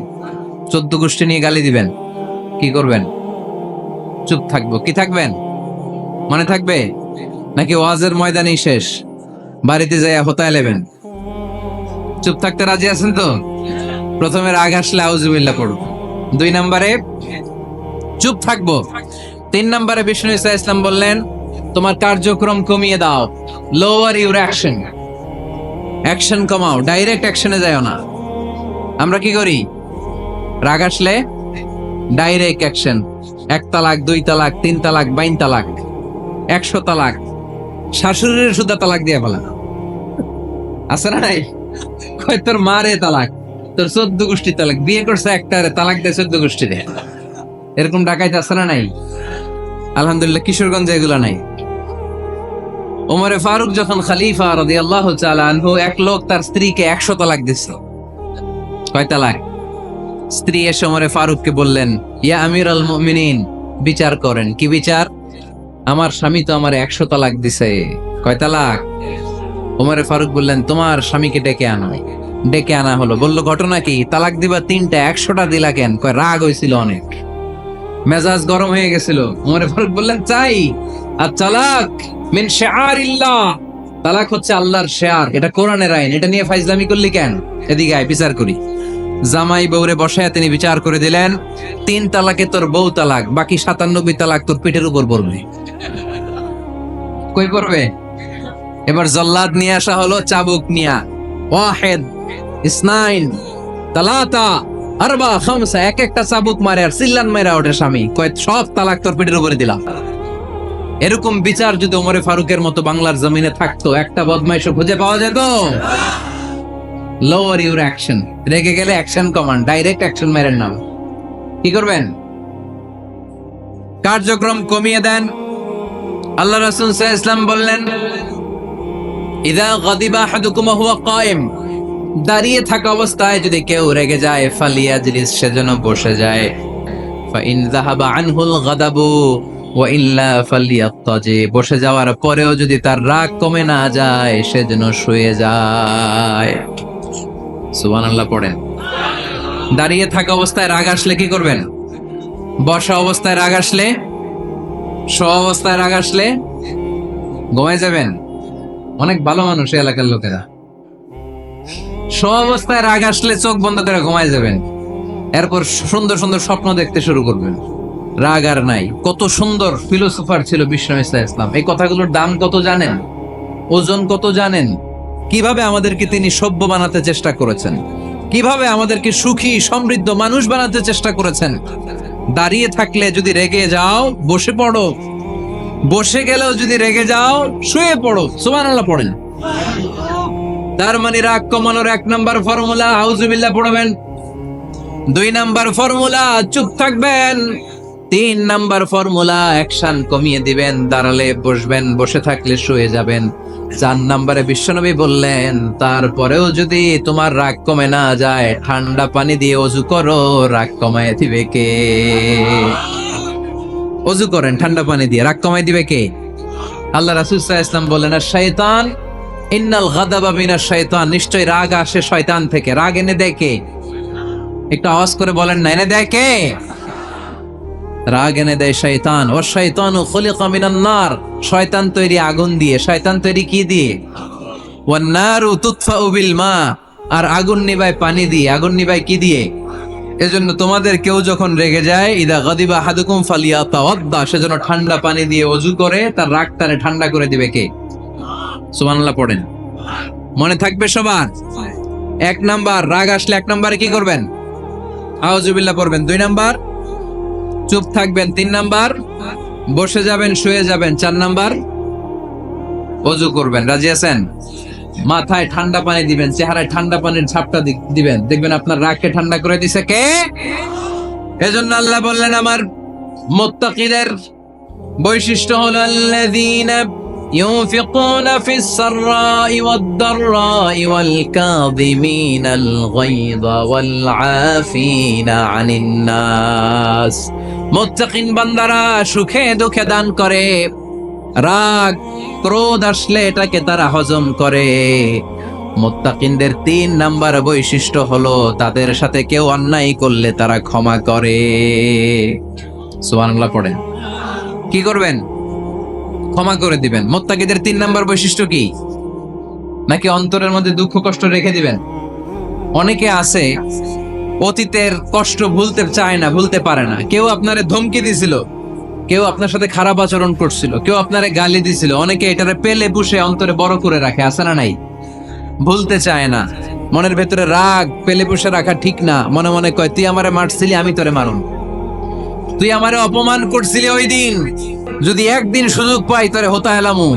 14 গোষ্ঠী নিয়ে গালি দিবেন, কি করবেন? চুপ থাকবো। কি থাকবেন? মনে থাকবে নাকি ওয়াজের ময়দানেই শেষ, বাড়িতে যাইয়া হোতায় লেবেন? চুপ থাকতে রাজি আছেন তো? প্রথমে রাগ আসলে আউযুবিল্লাহ পড়ব, 2 নম্বরে চুপ থাকবো, 3 নম্বরে বিষ্ণু ঈসা ইসলাম বললেন তোমার কার্যক্রম কমিয়ে দাও, লোয়ার ইউর অ্যাকশন, অ্যাকশন কমাও, ডাইরেক্ট অ্যাকশনে যাও না। আমরা কি করি? রাগ আসলে ডাইরেক্ট অ্যাকশন, 1 তালাক, 2 তালাক, 3 তালাক, 22 তালাক, 100 তালাক, শাশুড়ির সুদ্ধা তালাক দিয়ে ফেলা, আছে না নাই? কয় তোর মারে তালাক, তোর 14 গোষ্ঠী তালাক, বিয়ে করছে একটারে তালাক দেয় 14 গোষ্ঠী দেয়। এরকম ডাকাইতে আছে না নাই? আলহামদুলিল্লাহ কিশোরগঞ্জে এগুলা নাই। ওমরে ফারুক যখন খলিফা রাদিয়াল্লাহু তাআলা আনহু, এক লোক তার স্ত্রীকে 100 তালাক দিছিল। কয় তালাক? স্ত্রী এসে ওমরে ফারুককে বললেন, ইয়া আমিরুল মুমিনিন, বিচার করেন। কি বিচার? আমার স্বামী তো আমার 100 তালাক দিছে। কয় তালাক? ওমরে ফারুক বললেন, তোমার স্বামীকে ডেকে আনো। ডেকে আনা হলো। বলল, ঘটনা কি? তালাক দিবা 3টা, 100টা দিলা কেন? কয় রাগ হয়েছিল অনেক, মেজাজ গরম হয়ে গেছিল। ওমরে ফারুক বললেন, চাই আর তালাক মিন শিআরিল্লাহ, তালাক হচ্ছে আল্লাহর শিআর, এটা কোরআনের আইন, এটা নিয়ে ফাইজলামি করলি কেন? এদিকে আয়, বিচার করি। জামাই বউরে বসায় তিনি বিচার করে দিলেন, 3 তালাকে তোর বউ তালাক, বাকি 97 তালাক তোর পেটের উপর পড়বে। কই পড়বে? এবার জল্লাদ নিয়ে আসা হলো, চাবুক নিয়া, ওয়াহিদ, ইসনাইন, তালাতা, আরবা, খামসা, এক একটা চাবুক মারে আর চিল্লান মেরা ওঠে স্বামী, কয় সব তালাক তোর পেটের উপরে দিলাম। এরকম বিচার যদি ওমরে ফারুকের মতো বাংলার জমিনে থাকতো, একটা বদমাইশও খুঁজে পাওয়া যেত? লোয়ার ইউর অ্যাকশন, রেগে গেলে অ্যাকশন কমান্ড, ডাইরেক্ট অ্যাকশন মেরেন নাম। কি করবেন? কার্যক্রম কমিয়ে দেন। আল্লাহ রাসূল সাল্লাল্লাহু আলাইহি ওয়াসাল্লাম বললেন, ইযা গাদিবা আহাদুকুম ওয়া হুয়া কায়েম, দাঁড়িয়ে থাকা অবস্থায় যদি কেউ রেগে যায়, ফালিয়াজলিস, সেজন্য বসে যায়। ফাইন যাহাবা আনহুল গাদাবু ওয়া ইল্লা ফালিয়াত্তাজি, বসে যাওয়ার পরেও যদি তার রাগ কমে না যায়, সেজন্য শুয়ে যায়। সুবহানাল্লাহ পড়েন। দাঁড়িয়ে থাকা অবস্থায় রাগ আসলে কি করবেন? বসা অবস্থায় রাগ আসলে, শোয়া অবস্থায় রাগ আসলে ঘুমায় যাবেন। অনেক ভালো মানুষ এই এলাকার লোকেরা। শোয়া অবস্থায় রাগ আসলে চোখ বন্ধ করে ঘুমায় যাবেন, এরপর সুন্দর সুন্দর স্বপ্ন দেখতে শুরু করবেন। রাগ আর নাই। কত সুন্দর ফিলোসোফার ছিল বিষ্ণু ইসলাম। এই কথাগুলোর দাম কত জানেন? ওজন কত জানেন? কিভাবে আমাদেরকে তিনি সভ্য বানাতে চেষ্টা করেছেন, কিভাবে আমাদেরকে সুখী সমৃদ্ধ মানুষ বানাতে চেষ্টা করেছেন। দাঁড়িয়ে থাকলে যদি রেগে যাও, বসে পড়ো। বসে গেলেও যদি রেগে যাও, শুয়ে পড়ো। সুবহানাল্লাহ পড়েন। তার মানে রাগ কমানোর 1 নাম্বার ফর্মুলা আউযুবিল্লাহ পড়বেন, 2 নাম্বার ফর্মুলা চুপ থাকবেন, 3 নাম্বার ফর্মুলা অ্যাকশন কমিয়ে দিবেন, দাঁড়ালে বসবেন, বসে থাকলে শুয়ে যাবেন। 4 নাম্বারে বিশ্বনবী বললেন, তারপরেও যদি তোমার রাগ কমে না যায়, ঠান্ডা পানি দিয়ে ওযু করো, রাগ কমায় দিবে কে? ওযু করেন ঠান্ডা পানি দিয়ে, রাগ কমায় দিবে কে? আল্লাহ রাসূল সাল্লাল্লাহু আলাইহি ওয়াসাল্লাম বলেন, আর শয়তান ইন্নাল গাদাবা মিনাশ শয়তান, নিশ্চয় রাগ আসে শয়তান থেকে। রাগ এনে দেয় কে? একটু আওয়াজ করে বলেন না, এনে দেয় কে? রাগ এনে দেয় শয়তান। ও শয়তানু খুলিকা মিনান নার, শয়তান তৈরি আগুন দিয়ে। শয়তান তৈরি কি দিয়ে? ওয়ান নারু তুতফাউ বিল মা, আর আগুন নিভায় পানি দিয়ে। আগুন নিভায় কি দিয়ে? এজন্য তোমাদের কেউ যখন রেগে যায়, ইদা গাদিবা আহাদুকুম ফালিয়াতাওয়াদ্দা, সেজন্য ঠান্ডা পানি দিয়ে ওযু করে তার রাগটারে ঠান্ডা করে দিবে কে? সুবহানাল্লাহ পড়েন। মনে থাকবে সবার? 1 নাম্বার, রাগ আসলে 1 নাম্বারে কি করবেন? আউযুবিল্লাহ পড়বেন। 2 নাম্বার, চুপ থাকবেন। 3 নাম্বার, বসে যাবেন, শুয়ে যাবেন। 4 নাম্বার, ওযু করবেন। রাজি আছেন? মাথায় ঠান্ডা পানি দিবেন, চেহারায় ঠান্ডা পানির ঝাপটা দিবেন, দেখবেন আপনার রাগকে ঠান্ডা করে দিছে কে? এজন্য আল্লাহ বললেন আমার মুত্তাকিদের বৈশিষ্ট্য হলো আল্লাযীনা ইউনফিকুনা ফিস সাররাই ওয়াদ দাররাই ওয়াল কাযিমিনাল গায়যা ওয়াল আফিনা আনিন নাস। মুত্তাকিন বান্দারা সুখে দুঃখে দান করে, রাগ ক্রোধ আসলে এটাকে তারা হজম করে। মুত্তাকিনদের 3 নাম্বার বৈশিষ্ট্য হলো তাদের সাথে কেউ অন্যায় করলে তারা ক্ষমা করে। সুবহানাল্লাহ পড়েন। কি করবেন? ক্ষমা করে দিবেন। মুত্তাকিদের 3 নাম্বার বৈশিষ্ট্য কি? নাকি অন্তরের মধ্যে দুঃখ কষ্ট রেখে দিবেন? অনেকে আছে অতীতের কষ্ট ভুলতে চায় না, ভুলতে পারে না। কেউ আপনারে ধমকি দিছিল, কেউ আপনার সাথে খারাপ আচরণ করছিল, কেউ আপনারে গালি দিছিল, অনেকে এটারে পেলে পুষে অন্তরে বড় করে রাখে, আছে না নাই? ভুলতে চায় না। মনের ভেতরে রাগ পেলে পুষে রাখা ঠিক না। মনে মনে কয় তুই আমারে মারছিলি, আমি তোরে মারুন। তুই আমারে অপমান করছিলি ওই দিন, যদি একদিন সুযোগ পাই তোরে হতা হেলামু।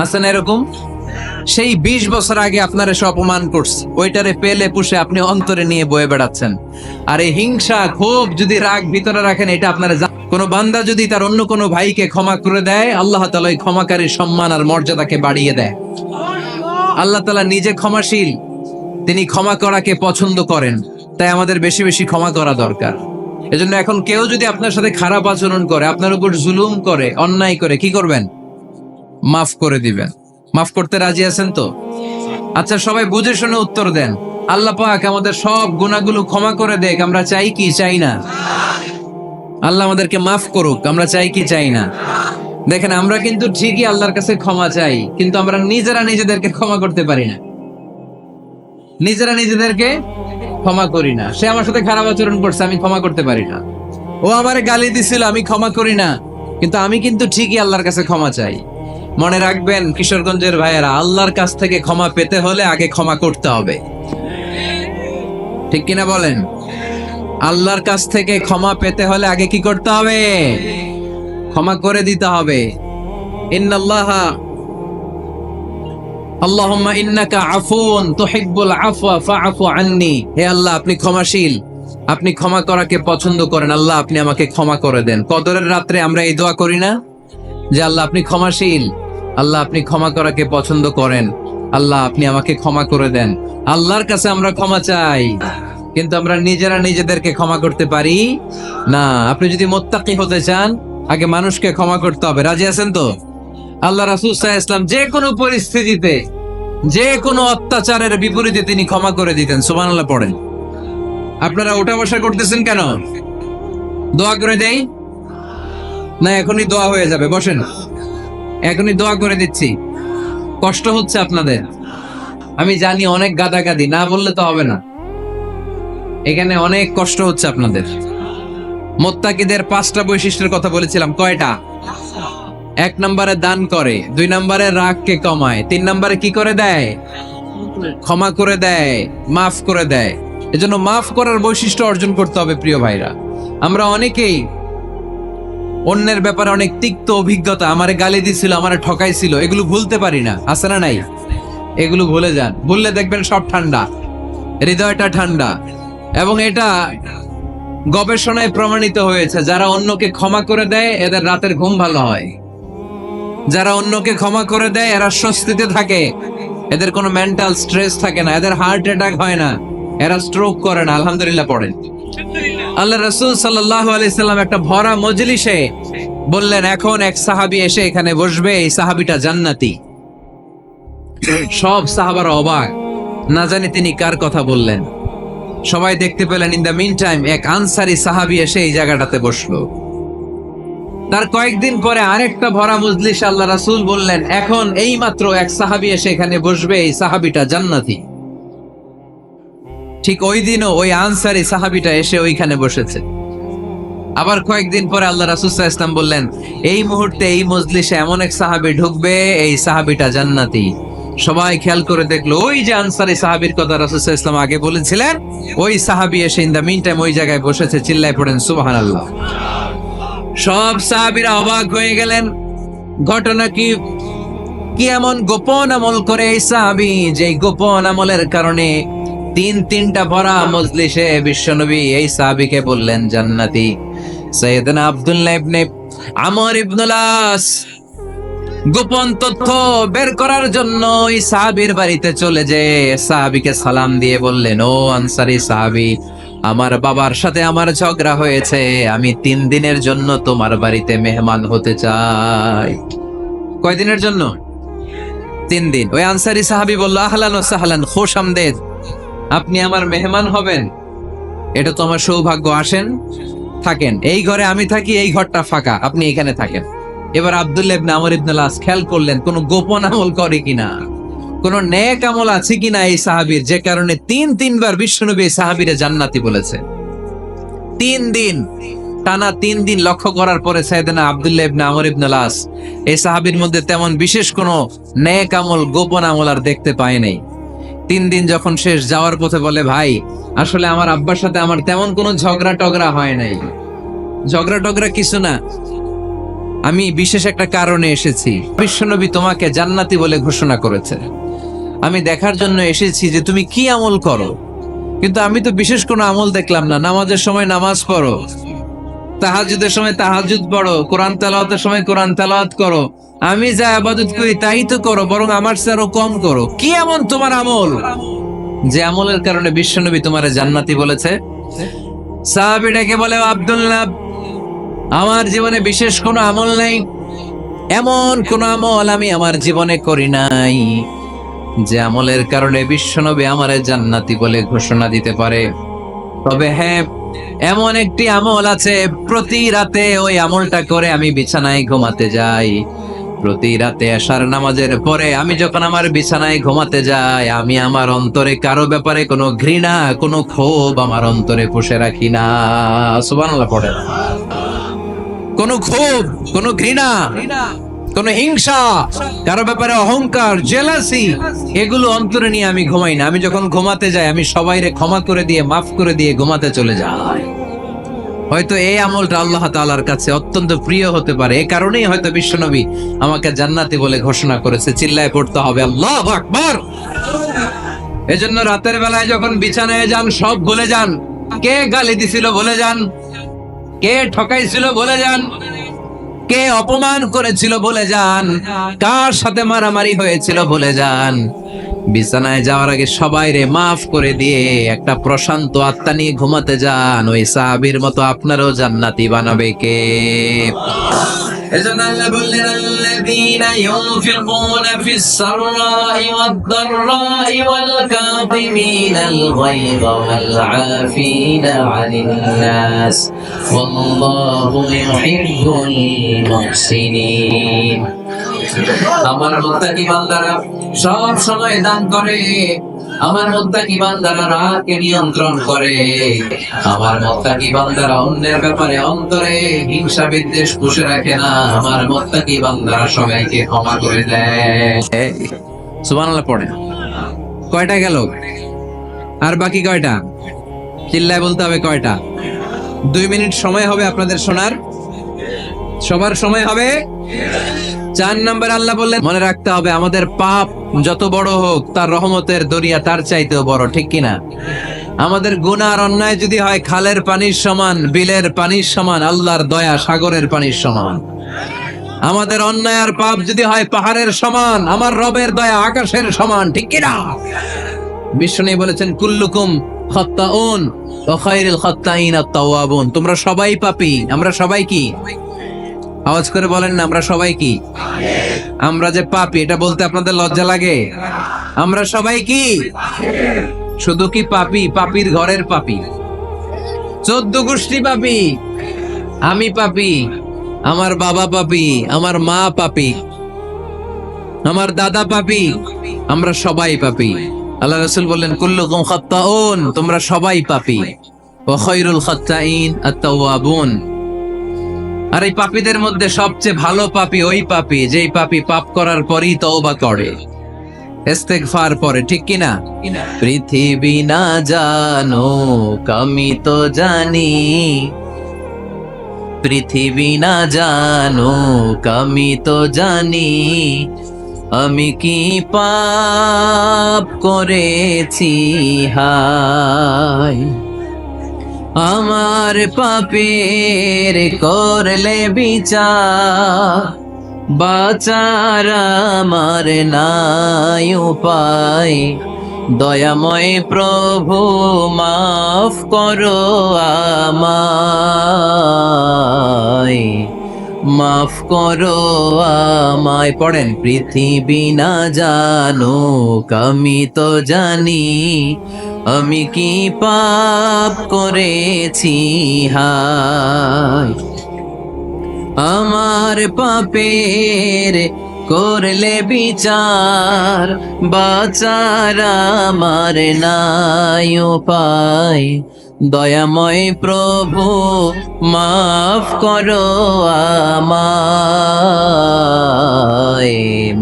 আছে না এরকম? সেই 20 বছর আগে আপনার এসে অপমান করছে, ওইটারে পেলে পুষে আপনি অন্তরে নিয়ে বয়ে বেড়াচ্ছেন। আর এই হিংসা ক্ষোভ যদি রাগ ভিতরে রাখেন, এটা আপনার কোন বান্দা যদি তার অন্য কোনো ভাইকে ক্ষমা করে দেয়, আল্লাহ তাআলা ওই ক্ষমাকারীর সম্মান আর মর্যাদাকে বাড়িয়ে দেয়। আল্লাহ তাআলা নিজে ক্ষমাশীল, তিনি ক্ষমা করাকে পছন্দ করেন। তাই আমাদের বেশি বেশি ক্ষমা করা দরকার। এজন্য এখন কেউ যদি আপনার সাথে খারাপ আচরণ করে, আপনার উপর জুলুম করে, অন্যায় করে, কি করবেন? মাফ করে দিবেন। মাফ করতে রাজি আছেন তো? আচ্ছা, সবাই বুঝে শুনে উত্তর দেন। আল্লাহ পাক আমাদের সব গুনাহগুলো ক্ষমা করে দেখ, আমরা চাই কি চাই না? আল্লাহ আমাদেরকে মাফ করুক, আমরা চাই কি চাই না? দেখেন, আমরা কিন্তু ঠিকই আল্লাহর কাছে ক্ষমা চাই, কিন্তু আমরা নিজেরা নিজেদেরকে ক্ষমা করতে পারি না। নিজেরা নিজেদেরকে ক্ষমা করি না। সে আমার সাথে খারাপ আচরণ করছে, আমি ক্ষমা করতে পারি না। ও আমারে গালি দিছিল, আমি ক্ষমা করি না, কিন্তু আমি কিন্তু ঠিকই আল্লাহর কাছে ক্ষমা চাই। মনে রাখবেন কিশোরগঞ্জের ভাইয়েরা, আল্লাহর কাছ থেকে ক্ষমা পেতে হলে আগে ক্ষমা করতে হবে। ঠিক কিনা বলেন? আল্লাহর কাছ থেকে ক্ষমা পেতে হলে আগে কি করতে হবে? ক্ষমা করে দিতে হবে। ইন্নাল্লাহা আল্লাহুম্মা ইন্নাকা আফুন তুহিব্বুল আফওয়া ফাআফু আন্নি। হে আল্লাহ, আপনি ক্ষমাশীল, আপনি ক্ষমা করাকে পছন্দ করেন। আল্লাহ, আপনি আমাকে ক্ষমা করে দেন। কদরের রাত্রে আমরা এই দোয়া করি না যে আল্লাহ আপনি ক্ষমাশীল, আল্লাহ আপনি ক্ষমা করাকে পছন্দ করেন, আল্লাহ আপনি আমাকে ক্ষমা করে দেন। আল্লাহর কাছে আমরা ক্ষমা চাই, কিন্তু আমরা নিজেরা নিজেদেরকে ক্ষমা করতে পারি না। আপনি যদি মুত্তাকি হতে চান, আগে মানুষকে ক্ষমা করতে হবে। রাজি আছেন তো? আল্লাহ রাসূল সাল্লাল্লাহু আলাইহি ওয়াসাল্লাম যে কোনো পরিস্থিতিতে, যে কোনো অত্যাচারের বিপরীতে তিনি ক্ষমা করে দিতেন। সুবহানাল্লাহ পড়েন। আপনারা ওঠা বসা করতেছেন কেন? দোয়া করে দেই না? এখনই দোয়া হয়ে যাবে, বসেন। এখনই দোয়া করে দিচ্ছি। কষ্ট হচ্ছে আপনাদের, আমি জানি, অনেক গাদাগাদি, না বললে তো হবে না। এখানে অনেক কষ্ট হচ্ছে আপনাদের। মুত্তাকিদের 5টা বৈশিষ্ট্যের কথা বলেছিলাম, কয়টা? 1 নম্বরে দান করে, 2 নম্বরে রাগকে কমায়, 3 নম্বরে কি করে দেয়? ক্ষমা করে দেয়, মাফ করে দেয়। এজন্য মাফ করার বৈশিষ্ট্য অর্জন করতে হবে প্রিয় ভাইরা। আমরা অনেকেই অন্যের ব্যাপারে অনেক তিক্ত অভিজ্ঞতা, আমারে গালি দিছিল, আমারে ঠকাইছিল, এগুলো ভুলতে পারি না। আছে না নাই? এগুলো ভুলে যান। ভুললে দেখবেন সব ঠান্ডা, হৃদয়টা ঠান্ডা। এবং এটা গবেষণায় প্রমাণিত হয়েছে, যারা অন্যকে ক্ষমা করে দেয় এদের রাতের ঘুম ভালো হয়। যারা অন্যকে ক্ষমা করে দেয় এরা স্বস্তিতে থাকে, এদের কোনো মেন্টাল স্ট্রেস থাকে না, এদের হার্ট অ্যাটাক হয় না, এরা স্ট্রোক করে না। আলহামদুলিল্লাহ পড়েন। আল্লাহ রাসূল সাল্লাল্লাহু আলাইহি সাল্লাম একটা ভরা মজলিসে বললেন, এখন এক সাহাবী এসে এখানে বসবে, এই সাহাবীটা জান্নাতি। সব সাহাবারা অবাক, না জানি তিনি কার কথা বললেন। সবাই দেখতে পেলেন, ইন দ্য মিন টাইম এক আনসারী সাহাবী এসে এই জায়গাটাতে বসলো। তার কয়েকদিন পরে আরেকটা ভরা মজলিস আল্লাহ রাসূল বললেন, এখন এই মাত্র এক সাহাবী এসে এখানে বসবে, এই সাহাবীটা জান্নাতি। ঠিক ওই দিনও ওই আনসারী সাহাবীটা এসে ওইখানে বসেছে। আবার কয়েকদিন পরে আল্লাহ রাসূল সাল্লাল্লাহু আলাইহি ওয়াসাল্লাম বললেন, এই মুহূর্তে এই মজলিসে এমন এক সাহাবী ঢুকবে, এই সাহাবীটা জান্নাতি। সবাই খেয়াল করে দেখলো ওই যে আনসারী সাহাবীর কথা রাসূল সাল্লাল্লাহু আলাইহি ওয়াসাল্লাম আগে বলেছিলেন, ওই সাহাবী এসে ইন দা মিন টাইম ওই জায়গায় বসেছে। চিল্লায় পড়েন সুবহানাল্লাহ। সব সাহাবীরা অবাক হয়ে গেলেন। ঘটনা কি? কি এমন গোপন আমল করে এই সাহাবী, যে গোপন আমলের কারণে তিনটা ভরা মজলিসে বিশ্বনবী এই সাহাবীকে বললেন জান্নাতি। সাইয়েদনা আব্দুল্লাহ ইবনে আমর ইবনুল আস গোপন তথ্য বের করার জন্য ওই সাহাবীর বাড়িতে চলে যে সাহাবীকে সালাম দিয়ে বললেন, ও আনসারী সাহাবী, আমার বাবার সাথে আমার ঝগড়া হয়েছে, আমি 3 দিনের জন্য তোমার বাড়িতে মেহমান হতে চাই। কয়দিনের জন্য? 3 দিন। ওই আনসারী সাহাবী বলল, আহলান ওয়া সাহলান, খোশামদেদ, আপনি আমার মেহমান হবেন, এটা তো আমার সৌভাগ্য। আসেন, থাকেন, এই ঘরে আমি থাকি, এই ঘরটা ফাঁকা, আপনি এখানে থাকেন। এবার আব্দুল্লাহ ইবনে আমর ইবনুল আস খেয়াল করলেন কোন গোপন আমল করে কিনা, কোন নেক আমল আছে কিনা এই সাহাবীর, যে কারণে 3বার বিশ্বনবী এই সাহাবীরে জান্নাতি বলেছে। 3 দিন টানা 3 দিন লক্ষ্য করার পরে সাইয়েদনা আব্দুল্লাহ ইবনে আমর ইবনুল আস এই সাহাবীর মধ্যে তেমন বিশেষ কোন নেক আমল, গোপন আমল আর দেখতে পায় নাই। 3 দিন যখন শেষ, যাওয়ার পথে বলে, ভাই আসলে আমার আব্বার সাথে আমার তেমন কোনো ঝগড়া টগড়া হয় নাই, ঝগড়া টগড়া কিছু না, আমি বিশেষ একটা কারণে এসেছি। বিশ্বনবী তোমাকে জান্নাতি বলে ঘোষণা করেছে, আমি দেখার জন্য এসেছি যে তুমি কি আমল করো, কিন্তু আমি তো বিশেষ কোনো আমল দেখলাম না। নামাজের সময় নামাজ পড়ো, তাহাজ্জুদের সময় তাহাজ্জুদ পড়ো, কোরআন তেলাওয়াতের সময় কোরআন তেলাওয়াত করো, আমি যা ইবাদত করি তাই তো করো, বরং আমার চেয়ে আরো কম করো। কি এমন তোমার আমল যে আমলের কারণে বিশ্বনবী তোমারে জান্নাতি বলেছে? সাহাবীটাকে বলে, আব্দুল্লাহ, আমার জীবনে বিশেষ কোনো আমল নাই, এমন কোন আমল আমি আমার জীবনে করি নাই যে আমলের কারণে বিশ্বনবী আমারে জান্নাতি বলে ঘোষণা দিতে পারে। তবে হ্যাঁ, এমন একটি আমল আছে, প্রতি রাতে ওই আমলটা করে আমি বিছানায় ঘুমাতে যাই। প্রতি রাতে এশার নামাজের পরে আমি যখন আমার বিছানায় ঘুমাতে যাই, আমি আমার অন্তরে কারো ব্যাপারে কোনো ঘৃণা, কোনো ক্ষোভ আমার অন্তরে পুষে রাখি না। সুবহানাল্লাহ পড়ে। কোনো ক্ষোভ, কোনো ঘৃণা, কোনো হিংসা, কারো ব্যাপারে অহংকার, জেলাসি, এগুলো অন্তরে নিয়ে আমি ঘুমাই না। আমি যখন ঘুমাতে যাই, আমি সবাইরে ক্ষমা করে দিয়ে, মাফ করে দিয়ে ঘুমাতে চলে যাই। হয়তো এই আমলটা আল্লাহ তাআলার কাছে অত্যন্ত প্রিয় হতে পারে, এই কারণেই হয়তো বিশ্বনবী আমাকে জান্নাতি বলে ঘোষণা করেছে। চিল্লায় পড়তে হবে আল্লাহু আকবার। এজন্য রাতের বেলায় যখন বিছানায় যান, সব ভুলে যান। কে গালি দিছিল ভুলে যান, কে ঠকাইছিল ভুলে যান, কে অপমান করেছিল ভুলে যান, কার সাথে মারামারি হয়েছিল ভুলে যান। বিছানায় যাওয়ার আগে সবাইরে মাফ করে দিয়ে একটা প্রশান্ত আত্মা নিয়ে ঘুমাতে যান। ওই সাহাবীর মতো আপনারও জান্নাতি বানাবে কে? এজন্য আল্লাহ বললেন, আল্লাযীনা ইউনফিকুনা ফিস সাররাই ওয়াদ দাররাই ওয়াল কাযিমিনাল গায়যা ওয়াল আফিনা আনিন নাস ওয়াল্লাহু ইউহিব্বুল মুহসিনিন। আমার মুত্তাকি বান্দারা সব সময় দান করে, আমার মুত্তাকি বান্দারা রাগকে নিয়ন্ত্রণ করে, আমার মুত্তাকি বান্দারা অন্যের ব্যাপারে অন্তরে হিংসা বিদ্বেষ পুষে রাখে না, আমার মুত্তাকি বান্দারা সবাইকে ক্ষমা করে দেয়। সুবহানাল্লাহ পড়ে। কয়টা গেল? আর বাকি কয়টা? চিল্লায় বলতে হবে কয়টা? 2 মিনিট সময় হবে আপনাদের শোনার, সবার সময় হবে। 4 নম্বর আল্লাহ বললেন, মনে রাখতে হবে আমাদের পাপ যত বড় হোক, তার রহমতের দরিয়া তার চাইতেও বড়, ঠিক কিনা? আমাদের গুনাহ আর অন্যায় যদি হয় খালের পানির সমান, বিলের পানির সমান, আল্লাহর দয়া সাগরের পানির সমান। আমাদের অন্যায় আর পাপ যদি হয় পাহাড়ের সমান, আমার রবের দয়া আকাশের সমান, ঠিক কিনা? বিষ্ণু বলেছেন, কুল্লুকুম খাত্তাউন ওয়া খায়রুল খাত্তাইন আত-তাওয়াবুন। তোমরা সবাই পাপী। আমরা সবাই কি? আওয়াজ করে বলেন না, আমরা সবাই কি? আমরা যে পাপী, এটা বলতে আপনাদের লজ্জা লাগে? আমরা সবাই কি? শুধু কি পাপী? পাপীর ঘরের পাপী, 14 গোষ্ঠী পাপী। আমি পাপী, আমার বাবা পাপী, আমার মা পাপী, আমার দাদা পাপী, আমরা সবাই পাপী। আল্লাহ রাসূল বললেন, কুল্লুকুম খাত্তাউন, তোমরা সবাই পাপী, ওয়া খায়রুল খাত্তাইন আত-তাওয়াবুন। আর এই পাপীদের মধ্যে সবচেয়ে ভালো পাপী ওই পাপী যেই পাপী পাপ করার পরই তওবা করে, ইস্তেগফার পরে, ঠিক কিনা? পৃথিবী না জানো আমি তো জানি, পৃথিবী না জানো আমি তো জানি, আমি কি পাপ করেছি হায়, আমার পাপের করলে বিচার, বাঁচার আমার নাই উপায়, দয়াময় প্রভু মাফ করো আমায়, মাফ করো আমায়। পড়েন, পৃথিবী না জানো আমি তো জানি, আমি কি পাপ করেছি হায়, আমার পাপের করলে বিচার, বাঁচার আমার নাই উপায়, দয়াময় প্রভু মাফ করো আমায়,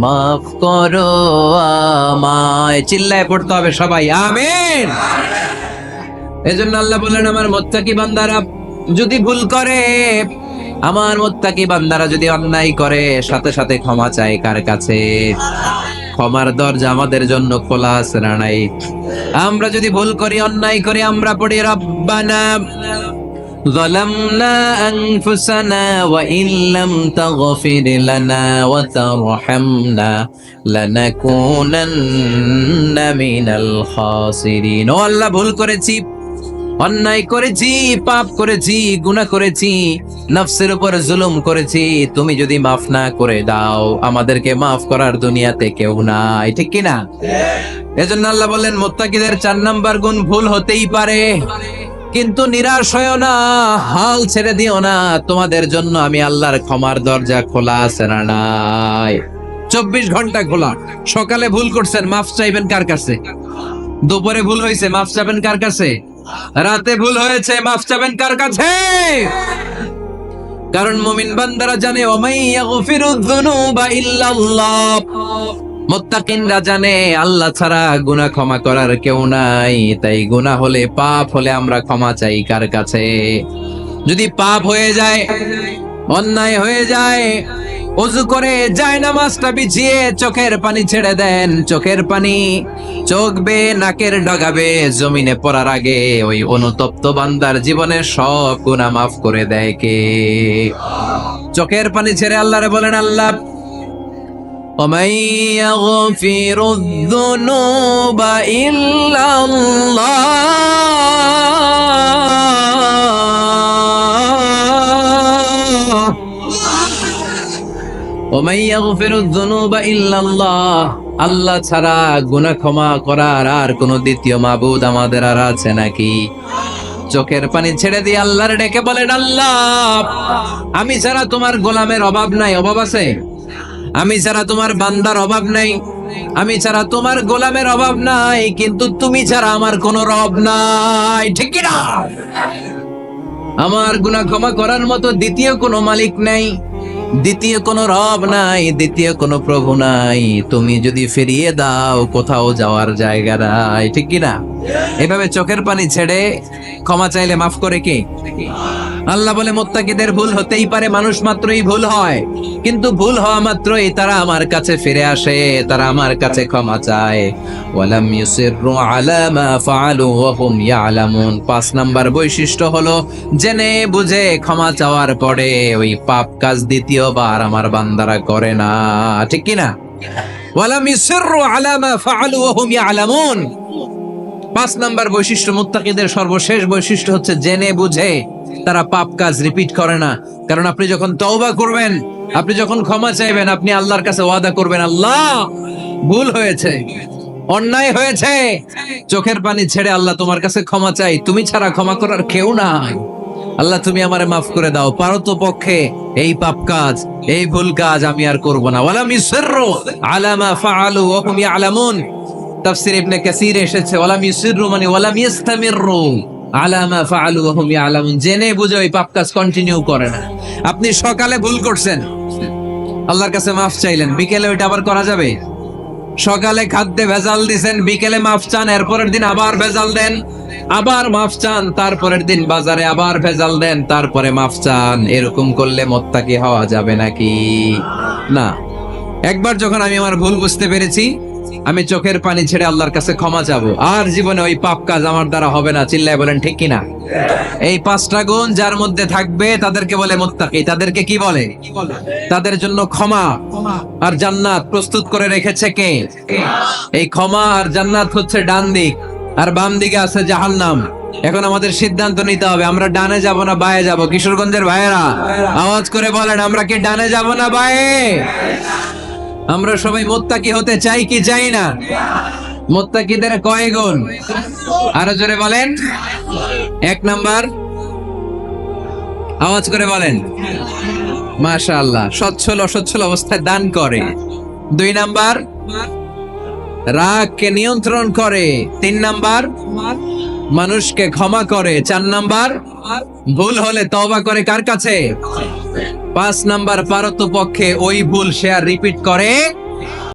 মাফ করো আমায়। চিল্লায় পড়তে হবে সবাই, আমিন। এজন্য আল্লাহ বলেন, আমার মুত্তাকি বান্দারা যদি ভুল করে, আমার মুত্তাকি বান্দারা যদি অন্যায় করে, সাথে সাথে ক্ষমা চায় কার কাছে? ক্ষমার দরজা আমাদের জন্য খোলা আছে না নাই? আমরা যদি ভুল করি, অন্যায় করি, আমরা পড়ি রব্বানা ظلمنا أنفسنا وإن لم تغفر لنا وترحمنا لنكونن من الخاسرين। ও আল্লাহ, ভুল করেছি, অন্যায় করেছি, পাপ করেছি, গুনাহ করেছি, নফসের উপর জুলুম করেছি, তুমি যদি মাফ না করে দাও, আমাদেরকে মাফ করার দুনিয়াতে কেউ নাই, ঠিক কিনা? এজন্য আল্লাহ বললেন, মুত্তাকিদের 4 নাম্বার গুণ, ভুল হতেই পারে কিন্তু নিরাশ হয়ো না, হাল ছেড়ে দিও না, তোমাদের জন্য আমি আল্লাহর ক্ষমার দরজা খোলা আছে না নাই? 24 ঘন্টা খোলা। সকালে ভুল করছেন, মাফ চাইবেন কার কাছে? দুপুরে ভুল হয়েছে, মাফ চাইবেন কার কাছে? রাতে ভুল হয়েছে, মাফ চাইবেন কার কাছে? কারণ মুমিন বান্দারা জানে, ওমাই ইয়াগফিরুয যুনুবা ইল্লাল্লাহ, মুত্তাকিনরা জানে আল্লাহ ছাড়া গুনাহ ক্ষমা করার কেউ নাই। তাই গুনাহ হলে, পাপ হলে আমরা ক্ষমা চাই কার কাছে? যদি পাপ হয়ে যায়, অন্যায় হয়ে যায়, ওযু করে জায়নামাজটা বিছিয়ে চোখের পানি ছেড়ে দেন, চোখের পানি চোখ বেয়ে নাকের ডগাবে জমিনে পড়ার আগে ওই অনুতপ্ত বান্দার জীবনের সব গুনাহ মাফ করে দেয় কে? চোখের পানি ছেড়ে আল্লাহরে বলেন, আল্লাহ ومن يغفر الذنوب إلا الله ومن يغفر الذنوب إلا الله, আল্লাহ ছাড়া গুনাহ ক্ষমা করার আর কোন দ্বিতীয় মাবুদ আমাদের আর আছে নাকি? চোখের পানি ছেড়ে দিয়ে আল্লাহর ডেকে বলেন, আল্লাহ আমি ছাড়া তোমার গোলামের অভাব নাই, অভাব আছে? আমি ছাড়া তোমার বান্দার অভাব নাই, আমি ছাড়া তোমার গোলামের অভাব নাই, কিন্তু তুমি ছাড়া আমার কোনো রব নাই, ঠিক কি না? আমার গুনাহ ক্ষমা করার মতো দ্বিতীয় কোনো মালিক নাই, দ্বিতীয় কোনো রব নাই, দ্বিতীয় কোনো প্রভু নাই। তুমি যদি ফিরিয়ে দাও, কোথাও যাওয়ার জায়গা নাই, ঠিক কি না? এভাবে চোখের পানি ছেড়ে ক্ষমা চাইলে মাফ করে কে? আল্লাহ বলে, মুত্তাকিদের ভুল হতেই পারে, মানুষ মাত্রই ভুল হয়, কিন্তু ভুল হওয়া মাত্রই তারা আমার কাছে ফিরে আসে, তারা আমার কাছে ক্ষমা চায়। ওয়ালাম ইউসিররু আলা মা ফাআলু ওয়া হুম ইয়ালামুন। 5 নাম্বার বৈশিষ্ট্য হলো, জেনে বুঝে ক্ষমা চাওয়ার পরে ওই পাপ কাজ দ্বিতীয়বার আমার বান্দারা করে না, ঠিক কি না? ওয়ালাম ইউসিররু আলা মা ফাআলু ওয়া হুম ইয়ালামুন। 5 নাম্বার বৈশিষ্ট্য, মুত্তাকিদের সর্বশেষ বৈশিষ্ট্য হচ্ছে জেনে বুঝে তারা পাপ কাজ রিপিট করে না। কারণ আপনি যখন তওবা করবেন, আপনি যখন ক্ষমা চাইবেন, আপনি আল্লাহর কাছে ওয়াদা করবেন, আল্লাহ ভুল হয়েছে, অন্যায় হয়েছে, চোখের পানি ছেড়ে আল্লাহ তোমার কাছে ক্ষমা চাই, তুমি ছাড়া ক্ষমা করার কেউ নাই, আল্লাহ তুমি আমারে মাফ করে দাও, পারো তো পক্ষে এই পাপ কাজ, এই ভুল কাজ আমি আর করব না। ওয়ালাম ইউসিররু আলা মা ফাআলু ওয়া হুম ইয়ালামুন। তাফসীর ইবনে কাসীর এসেছে, ওয়ালাম ইউসিররু মানে ওয়ালাম ইস্তামিররু আলা মা ফাআলু ওয়া হুম ইয়ালামুন, জেনে বুঝে ওই পাপ কাজ কন্টিনিউ করে না। আপনি সকালে ভুল করছেন, আল্লাহর কাছে মাফ চাইলেন, বিকেলে ওইটা আবার করা যাবে? সকালে খাদ্যে ভেজাল দিছেন, বিকেলে মাফ চান, এরপরের দিন আবার ভেজাল দেন, আবার মাফ চান, তারপরের দিন বাজারে আবার ভেজাল দেন, তারপরে মাফ চান। এরকম করলে মুত্তাকি হওয়া যাবে নাকি? না। একবার যখন আমি আমার ভুল বুঝতে পেরেছি, আমি চোখের পানি ছেড়ে আল্লাহর কাছে ক্ষমা চাবো। আর জীবনে ওই পাপ কাজ আমার দ্বারা হবে না। চিল্লায় বলেন ঠিক কিনা? এই পাঁচটা গুণ যার মধ্যে থাকবে তাদেরকে বলে মুত্তাকি। তাদেরকে কি বলে? তাদের জন্য ক্ষমা আর জান্নাত প্রস্তুত করে রেখেছে কে? এই ক্ষমা আর জান্নাত হচ্ছে ডান দিক, আর বাম দিকে আছে জাহান্নাম। এখন আমাদের সিদ্ধান্ত নিতে হবে, আমরা ডানে যাব না বায়ে যাব। কিশোরগঞ্জের ভাইয়েরা আওয়াজ করে বলেন, আমরা কি ডানে যাব না বায়ে? আমরা সবাই মুত্তাকি হতে চাই কি চাই না? মুত্তাকিদের কয় গুণ? আরো জোরে বলেন। এক নাম্বার, আওয়াজ করে বলেন। মাশাআল্লাহ, সচ্ছল অসচ্ছল অবস্থায় দান করে। 2 নাম্বার, রাগকে নিয়ন্ত্রণ করে। 3 নাম্বার, মানুষকে ক্ষমা করে। 4 নাম্বার, ভুল হলে তওবা করে কার কাছে? 5 নাম্বার, পারতপক্ষে ওই ভুল সে আর রিপিট করে